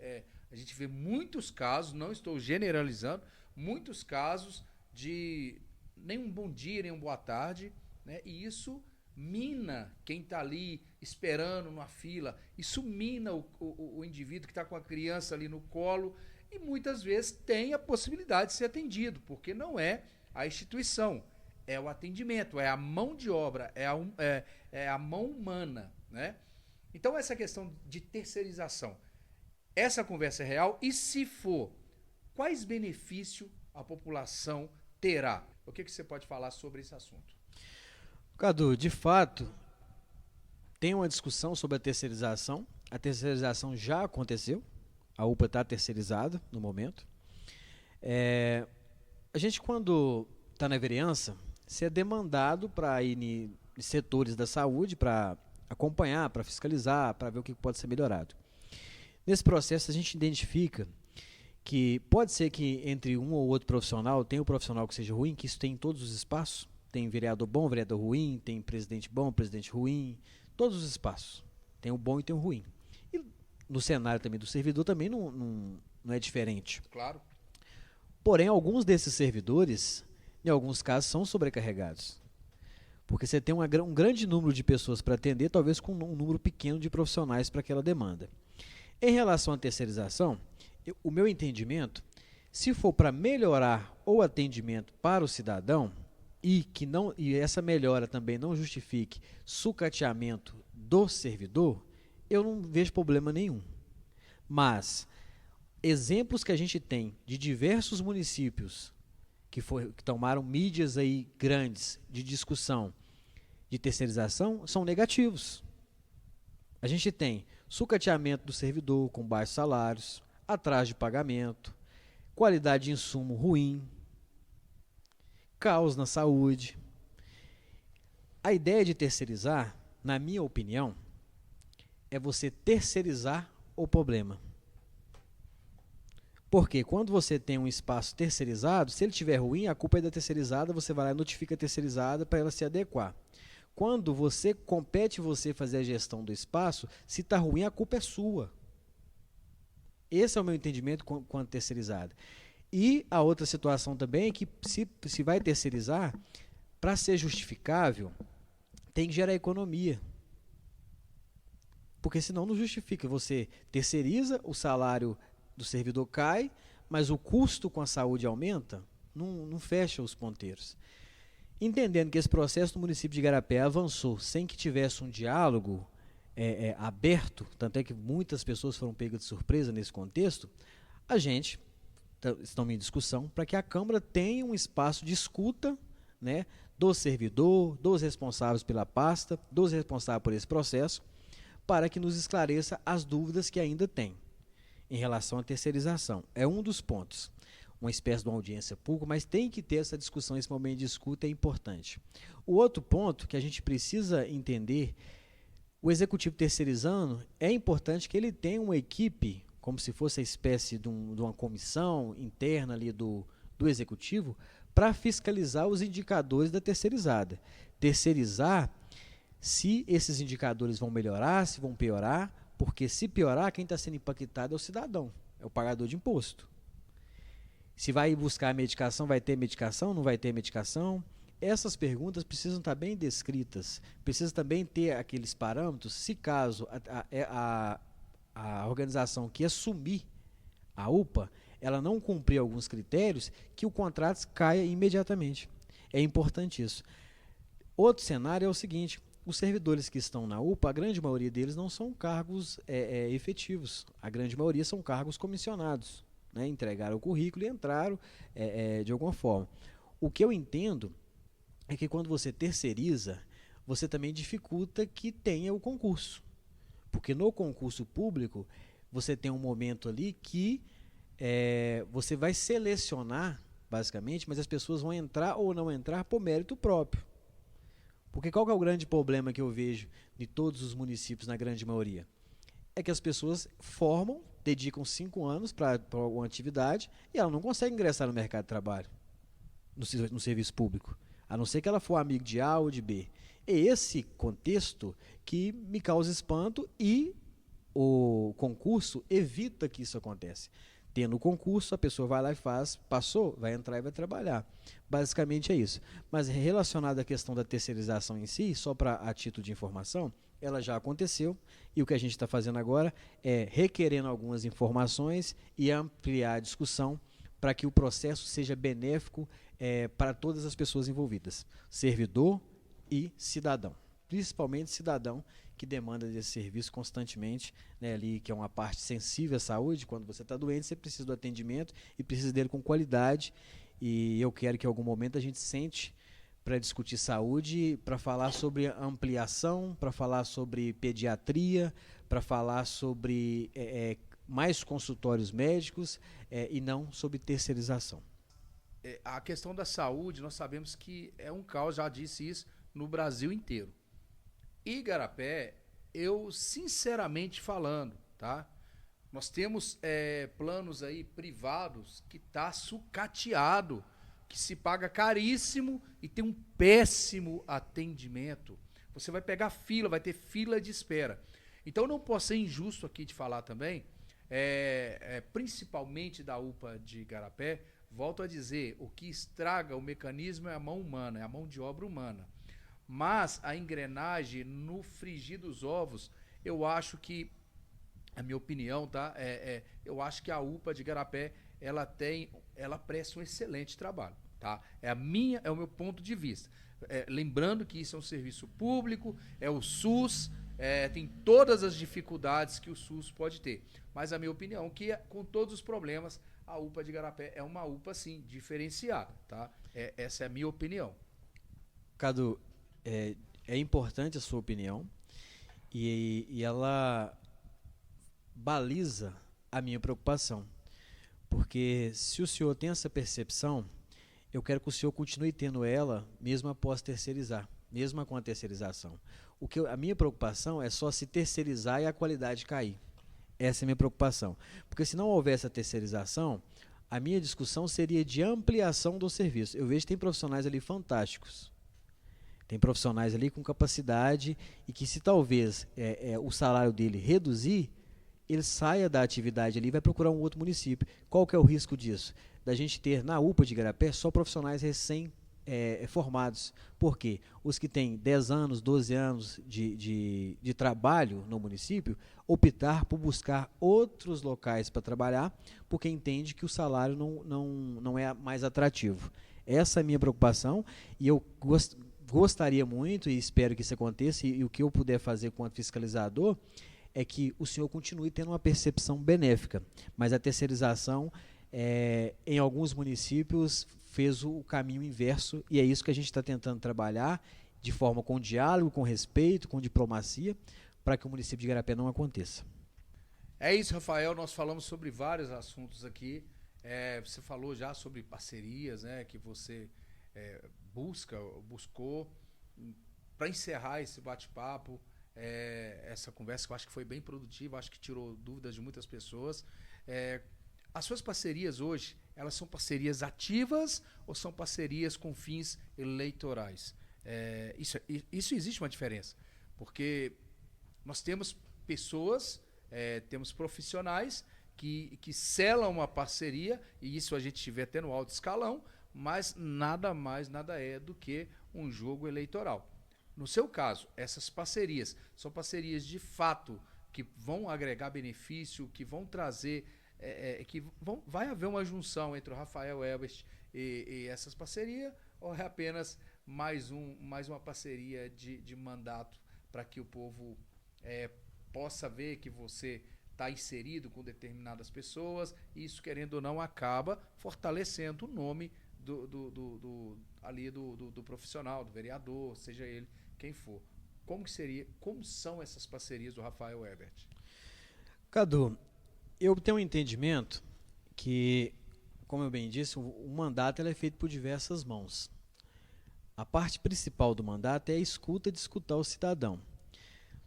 A gente vê muitos casos, não estou generalizando, muitos casos de nem um bom dia, nem uma boa tarde, né? E isso mina quem está ali esperando numa fila, isso mina o indivíduo que está com a criança ali no colo e muitas vezes tem a possibilidade de ser atendido, porque não é a instituição, é o atendimento, é a mão de obra, é a mão humana, né? Então essa questão de terceirização, essa conversa é real e se for, quais benefícios a população terá? O que você pode falar sobre esse assunto? Cadu, de fato, tem uma discussão sobre a terceirização. A terceirização já aconteceu. A UPA está terceirizada no momento. A gente, quando está na vereança, se é demandado para ir em setores da saúde, para acompanhar, para fiscalizar, para ver o que pode ser melhorado. Nesse processo, a gente identifica que pode ser que entre um ou outro profissional, tenha um profissional que seja ruim, que isso tem em todos os espaços. Tem vereador bom, vereador ruim, tem presidente bom, presidente ruim, todos os espaços. Tem o bom e tem o ruim. E no cenário também do servidor também não é diferente. Claro. Porém, alguns desses servidores, em alguns casos, são sobrecarregados. Porque você tem um grande número de pessoas para atender, talvez com um número pequeno de profissionais para aquela demanda. Em relação à terceirização, o meu entendimento, se for para melhorar o atendimento para o cidadão, e essa melhora também não justifique sucateamento do servidor, eu não vejo problema nenhum. Mas exemplos que a gente tem de diversos municípios que tomaram mídias aí grandes de discussão de terceirização são negativos. A gente tem sucateamento do servidor com baixos salários, atraso de pagamento, qualidade de insumo ruim, caos na saúde. A ideia de terceirizar, na minha opinião, é você terceirizar o problema. Porque quando você tem um espaço terceirizado, se ele estiver ruim, a culpa é da terceirizada, você vai lá e notifica a terceirizada para ela se adequar. Quando compete você fazer a gestão do espaço, se está ruim, a culpa é sua. Esse é o meu entendimento quanto terceirizada. E a outra situação também é que se vai terceirizar, para ser justificável, tem que gerar economia. Porque senão não justifica. Você terceiriza, o salário do servidor cai, mas o custo com a saúde aumenta, não fecha os ponteiros. Entendendo que esse processo no município de Igarapé avançou sem que tivesse um diálogo aberto, tanto é que muitas pessoas foram pegas de surpresa nesse contexto, a gente estamos em discussão para que a Câmara tenha um espaço de escuta, né, do servidor, dos responsáveis pela pasta, dos responsáveis por esse processo, para que nos esclareça as dúvidas que ainda tem em relação à terceirização. É um dos pontos, uma espécie de uma audiência pública, mas tem que ter essa discussão, esse momento de escuta é importante. O outro ponto que a gente precisa entender, o executivo terceirizando, é importante que ele tenha uma equipe, como se fosse a espécie de uma comissão interna ali do executivo, para fiscalizar os indicadores da terceirizada. Terceirizar se esses indicadores vão melhorar, se vão piorar, porque se piorar, quem está sendo impactado é o cidadão, é o pagador de imposto. Se vai buscar a medicação, vai ter medicação, não vai ter medicação? Essas perguntas precisam estar bem descritas, precisa também ter aqueles parâmetros, se caso a organização que assumir a UPA, ela não cumprir alguns critérios, que o contrato caia imediatamente. É importante isso. Outro cenário é o seguinte, os servidores que estão na UPA, a grande maioria deles não são cargos efetivos, a grande maioria são cargos comissionados, né? Entregaram o currículo e entraram de alguma forma. O que eu entendo é que quando você terceiriza, você também dificulta que tenha o concurso. Porque no concurso público, você tem um momento ali que você vai selecionar, basicamente, mas as pessoas vão entrar ou não entrar por mérito próprio. Porque qual que é o grande problema que eu vejo de todos os municípios, na grande maioria? É que as pessoas formam, dedicam 5 anos para alguma atividade e ela não consegue ingressar no mercado de trabalho, no serviço público, a não ser que ela for amigo de A ou de B. É esse contexto que me causa espanto e o concurso evita que isso aconteça. Tendo o concurso, a pessoa vai lá e faz, passou, vai entrar e vai trabalhar. Basicamente é isso. Mas relacionado à questão da terceirização em si, só a título de informação, ela já aconteceu e o que a gente está fazendo agora é requerendo algumas informações e ampliar a discussão para que o processo seja benéfico para todas as pessoas envolvidas, servidor e cidadão, principalmente cidadão que demanda desse serviço constantemente, né, ali, que é uma parte sensível à saúde. Quando você está doente, você precisa do atendimento e precisa dele com qualidade, e eu quero que em algum momento a gente sente para discutir saúde, para falar sobre ampliação, para falar sobre pediatria, para falar sobre mais consultórios médicos e não sobre terceirização. A questão da saúde, nós sabemos que é um caos, já disse isso, no Brasil inteiro. Igarapé, eu sinceramente falando, tá? Nós temos planos aí privados que tá sucateado, que se paga caríssimo e tem um péssimo atendimento. Você vai pegar fila, vai ter fila de espera. Então eu não posso ser injusto aqui de falar também, principalmente da UPA de Igarapé. Volto a dizer, o que estraga o mecanismo é a mão humana, é a mão de obra humana. Mas a engrenagem, no frigir dos ovos, eu acho que, a minha opinião, tá? Eu acho que a UPA de Igarapé, ela presta um excelente trabalho, tá? É o meu ponto de vista. Lembrando que isso é um serviço público, é o SUS, tem todas as dificuldades que o SUS pode ter. Mas a minha opinião é que, com todos os problemas, a UPA de Igarapé é uma UPA, sim, diferenciada, tá? Essa é a minha opinião. Cadu, é importante a sua opinião e ela baliza a minha preocupação, porque se o senhor tem essa percepção, eu quero que o senhor continue tendo ela mesmo após terceirizar, mesmo com a terceirização. A minha preocupação é só se terceirizar e a qualidade cair. Essa é a minha preocupação. Porque se não houvesse a terceirização, a minha discussão seria de ampliação do serviço. Eu vejo que tem profissionais ali fantásticos. Tem profissionais ali com capacidade e que, se talvez o salário dele reduzir, ele saia da atividade ali e vai procurar um outro município. Qual que é o risco disso? Da gente ter na UPA de Igarapé só profissionais formados. Por quê? Os que têm 10 anos, 12 anos de trabalho no município, optar por buscar outros locais para trabalhar, porque entende que o salário não é mais atrativo. Essa é a minha preocupação e eu gostaria muito e espero que isso aconteça, e o que eu puder fazer quanto fiscalizador é que o senhor continue tendo uma percepção benéfica, mas a terceirização em alguns municípios fez o caminho inverso, e é isso que a gente está tentando trabalhar de forma com diálogo, com respeito, com diplomacia, para que o município de Igarapé não aconteça. É isso, Rafael, nós falamos sobre vários assuntos aqui. Você falou já sobre parcerias, né, que você buscou. Para encerrar esse bate-papo, essa conversa que eu acho que foi bem produtiva, acho que tirou dúvidas de muitas pessoas. As suas parcerias hoje, elas são parcerias ativas ou são parcerias com fins eleitorais? Isso existe uma diferença, porque nós temos pessoas, temos profissionais que selam uma parceria, e isso a gente vê até no alto escalão, mas nada mais, nada é do que um jogo eleitoral. No seu caso, essas parcerias são parcerias de fato que vão agregar benefício, que vão trazer, vai haver uma junção entre o Rafael Elbert e essas parcerias, ou é apenas mais uma parceria de mandato para que o povo possa ver que você está inserido com determinadas pessoas, e isso, querendo ou não, acaba fortalecendo o nome do profissional, do vereador, seja ele quem for. Como são essas parcerias do Rafael Ebert? Cadu, eu tenho um entendimento que, como eu bem disse, o mandato ele é feito por diversas mãos. A parte principal do mandato é a escuta de escutar o cidadão.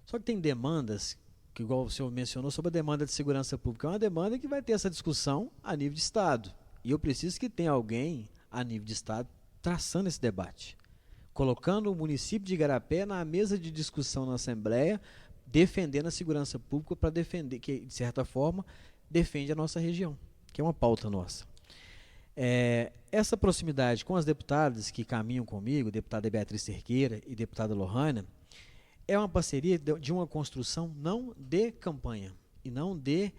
Só que tem demandas, que igual o senhor mencionou, sobre a demanda de segurança pública. É uma demanda que vai ter essa discussão a nível de Estado. E eu preciso que tenha alguém, a nível de Estado, traçando esse debate. Colocando o município de Igarapé na mesa de discussão na Assembleia, defendendo a segurança pública para defender, que de certa forma, defende a nossa região, que é uma pauta nossa. Essa proximidade com as deputadas que caminham comigo, deputada Beatriz Cerqueira e deputada Lohana, é uma parceria de uma construção não de campanha e não de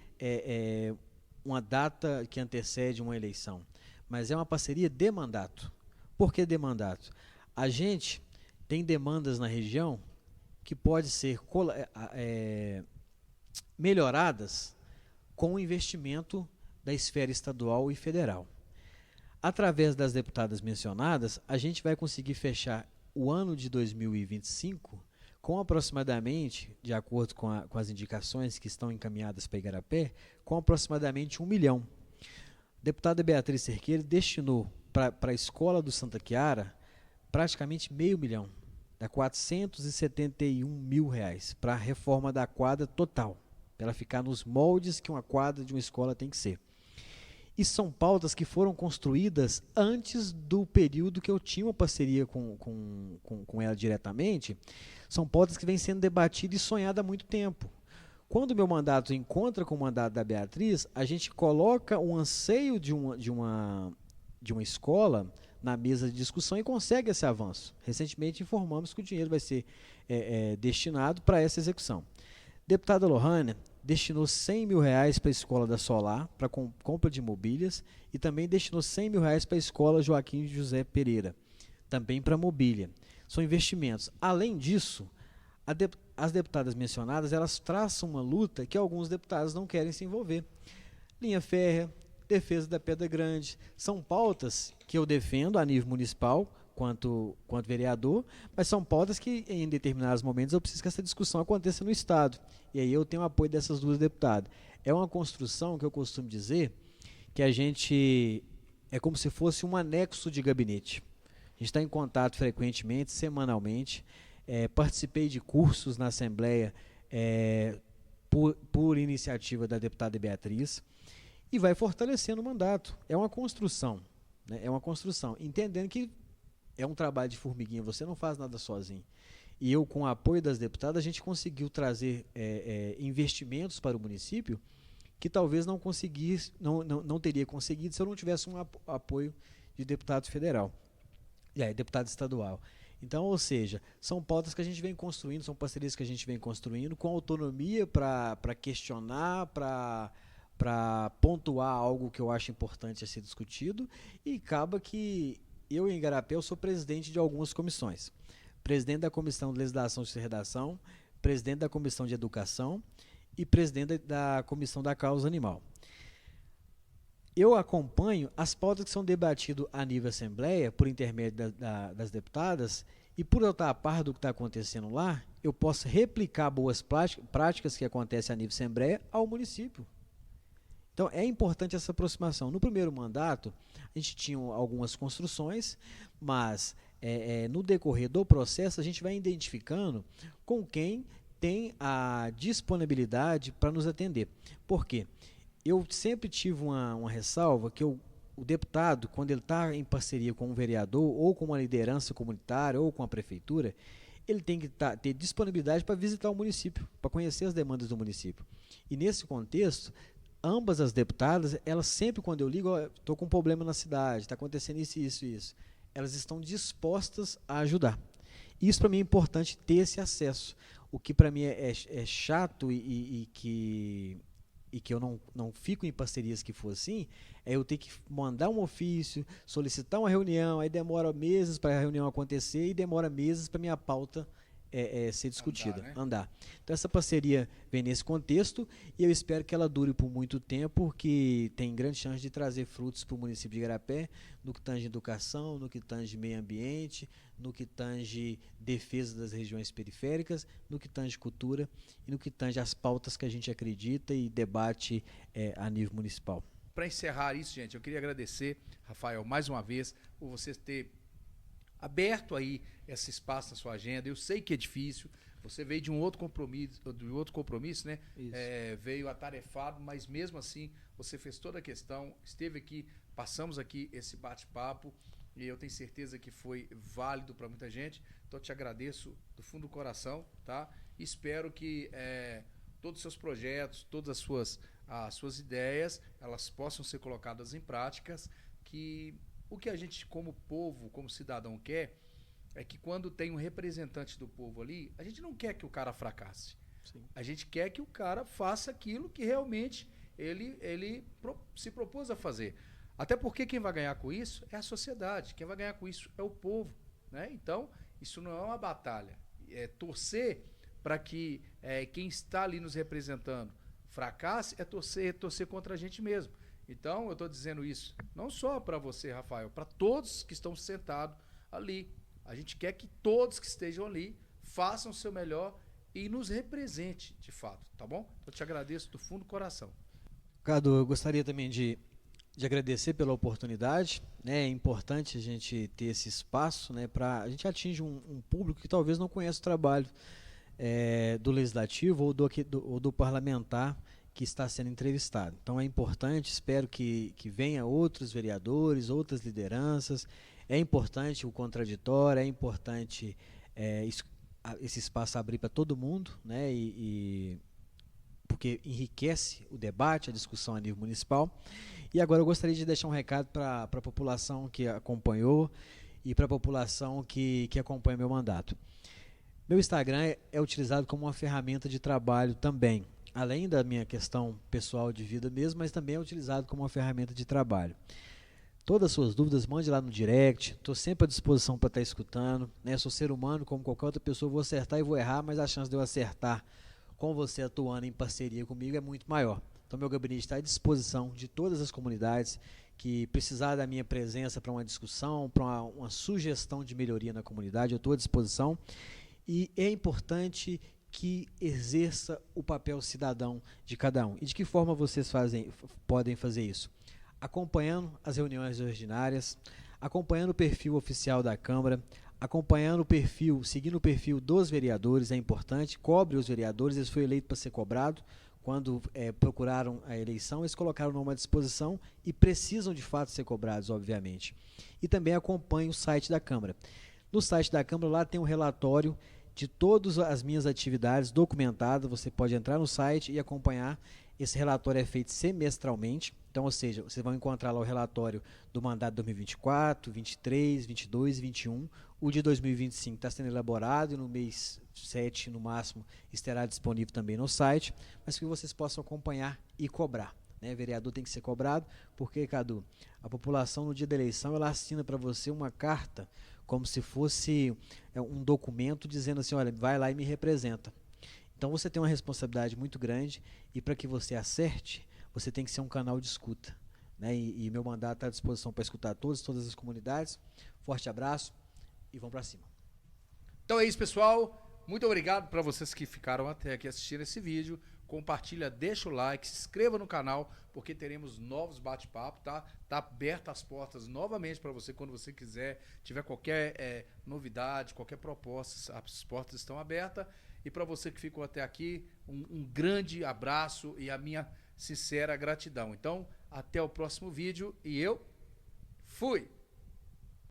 uma data que antecede uma eleição, mas é uma parceria de mandato. Por que de mandato? A gente tem demandas na região que podem ser melhoradas com o investimento da esfera estadual e federal. Através das deputadas mencionadas, a gente vai conseguir fechar o ano de 2025 com aproximadamente, de acordo com as indicações que estão encaminhadas para Igarapé, com aproximadamente 1 milhão. A deputada Beatriz Cerqueira destinou para a escola do Santa Chiara praticamente R$500 mil, dá R$471 mil para a reforma da quadra total, para ela ficar nos moldes que uma quadra de uma escola tem que ser. E são pautas que foram construídas antes do período que eu tinha uma parceria com ela diretamente. São pautas que vêm sendo debatidas e sonhadas há muito tempo. Quando o meu mandato encontra com o mandato da Beatriz, a gente coloca o anseio de uma escola na mesa de discussão e consegue esse avanço. Recentemente informamos que o dinheiro vai ser destinado para essa execução. Deputada Lohana destinou R$100 mil para a escola da Solar, para compra de mobílias, e também destinou R$100 mil para a escola Joaquim José Pereira, também para mobília. São investimentos. Além disso, as deputadas mencionadas, elas traçam uma luta que alguns deputados não querem se envolver. Linha férrea, defesa da Pedra Grande, são pautas que eu defendo a nível municipal, quanto vereador, mas são pautas que em determinados momentos eu preciso que essa discussão aconteça no Estado. E aí eu tenho o apoio dessas duas deputadas. É uma construção que eu costumo dizer que a gente é como se fosse um anexo de gabinete. A gente está em contato frequentemente, semanalmente. Participei de cursos na Assembleia por iniciativa da deputada Beatriz e vai fortalecendo o mandato. É uma construção, né? É uma construção, entendendo que é um trabalho de formiguinha, você não faz nada sozinho. E eu, com o apoio das deputadas, a gente conseguiu trazer investimentos para o município que talvez não teria conseguido se eu não tivesse um apoio de deputado federal, deputado estadual. Então, ou seja, são pautas que a gente vem construindo, são parcerias que a gente vem construindo com autonomia para questionar, para pontuar algo que eu acho importante a ser discutido, e acaba que eu, em Igarapé, eu sou presidente de algumas comissões. Presidente da Comissão de Legislação e Redação, presidente da Comissão de Educação e presidente da Comissão da Causa Animal. Eu acompanho as pautas que são debatidas a nível Assembleia, por intermédio das deputadas, e por eu estar a par do que está acontecendo lá, eu posso replicar boas práticas que acontecem a nível Assembleia ao município. Então, é importante essa aproximação. No primeiro mandato, a gente tinha algumas construções, mas no decorrer do processo, a gente vai identificando com quem tem a disponibilidade para nos atender. Por quê? Eu sempre tive uma ressalva que o deputado, quando ele está em parceria com um vereador, ou com uma liderança comunitária, ou com a prefeitura, ele tem que ter disponibilidade para visitar o município, para conhecer as demandas do município. E nesse contexto, ambas as deputadas, elas sempre, quando eu ligo, estou com um problema na cidade, está acontecendo isso, isso e isso, elas estão dispostas a ajudar. Isso para mim é importante, ter esse acesso. O que para mim é chato e que eu não fico em parcerias que for assim, é eu ter que mandar um ofício, solicitar uma reunião, aí demora meses para a reunião acontecer e demora meses para minha pauta ser discutida, né? andar. Então essa parceria vem nesse contexto e eu espero que ela dure por muito tempo, porque tem grande chance de trazer frutos para o município de Igarapé, no que tange educação, no que tange meio ambiente, no que tange defesa das regiões periféricas, no que tange cultura e no que tange as pautas que a gente acredita e debate a nível municipal. Para encerrar isso, gente, eu queria agradecer, Rafael, mais uma vez, por você ter aberto aí esse espaço na sua agenda. Eu sei que é difícil, você veio de um outro compromisso, né? Veio atarefado, mas mesmo assim você fez toda a questão, esteve aqui, passamos aqui esse bate-papo e eu tenho certeza que foi válido para muita gente. Então eu te agradeço do fundo do coração, tá? Espero que todos os seus projetos, todas as suas ideias, elas possam ser colocadas em práticas, que o que a gente, como povo, como cidadão, quer é que quando tem um representante do povo ali, a gente não quer que o cara fracasse. Sim. A gente quer que o cara faça aquilo que realmente ele se propôs a fazer. Até porque quem vai ganhar com isso é a sociedade, quem vai ganhar com isso é o povo, né? Então, isso não é uma batalha. Torcer para que quem está ali nos representando fracasse é torcer contra a gente mesmo. Então, eu estou dizendo isso não só para você, Rafael, para todos que estão sentados ali. A gente quer que todos que estejam ali façam o seu melhor e nos represente, de fato, tá bom? Eu te agradeço do fundo do coração. Cadu, eu gostaria também de agradecer pela oportunidade, né? É importante a gente ter esse espaço, né, para a gente atingir um público que talvez não conheça o trabalho do legislativo ou do parlamentar que está sendo entrevistado. Então é importante, espero que venha outros vereadores, outras lideranças, é importante o contraditório, é importante esse espaço abrir para todo mundo, né, porque enriquece o debate, a discussão a nível municipal. E agora eu gostaria de deixar um recado para a população que acompanhou e para a população que acompanha meu mandato. Meu Instagram é utilizado como uma ferramenta de trabalho também, além da minha questão pessoal de vida mesmo, mas também é utilizado como uma ferramenta de trabalho. Todas as suas dúvidas, mande lá no direct, estou sempre à disposição para estar escutando, né? Sou ser humano, como qualquer outra pessoa, vou acertar e vou errar, mas a chance de eu acertar com você atuando em parceria comigo é muito maior. Então meu gabinete está à disposição de todas as comunidades que precisar da minha presença para uma discussão, para uma sugestão de melhoria na comunidade, eu estou à disposição. E é importante que exerça o papel cidadão de cada um. E de que forma vocês podem fazer isso? Acompanhando as reuniões ordinárias, acompanhando o perfil oficial da Câmara, acompanhando o perfil, seguindo o perfil dos vereadores, é importante, cobre os vereadores, eles foram eleitos para ser cobrado. Quando procuraram a eleição, eles colocaram o nome à disposição e precisam de fato ser cobrados, obviamente. E também acompanhe o site da Câmara. No site da Câmara, lá tem um relatório de todas as minhas atividades documentadas. Você pode entrar no site e acompanhar. Esse relatório é feito semestralmente. Então, ou seja, vocês vão encontrar lá o relatório do mandato 2024, 23, 22 e 21. O de 2025 está sendo elaborado e no mês 7, no máximo, estará disponível também no site, mas que vocês possam acompanhar e cobrar. Né? Vereador tem que ser cobrado, porque, Cadu, a população no dia da eleição, ela assina para você uma carta, como se fosse um documento dizendo assim, olha, vai lá e me representa. Então você tem uma responsabilidade muito grande e para que você acerte, você tem que ser um canal de escuta. Né? E meu mandato está à disposição para escutar todas as comunidades. Forte abraço e vamos para cima. Então é isso, pessoal. Muito obrigado para vocês que ficaram até aqui assistindo esse vídeo. Compartilha, deixa o like, se inscreva no canal, porque teremos novos bate-papos, tá? Tá aberta as portas novamente para você quando você quiser, tiver qualquer novidade, qualquer proposta, as portas estão abertas. E para você que ficou até aqui, um grande abraço e a minha sincera gratidão. Então, até o próximo vídeo e eu fui!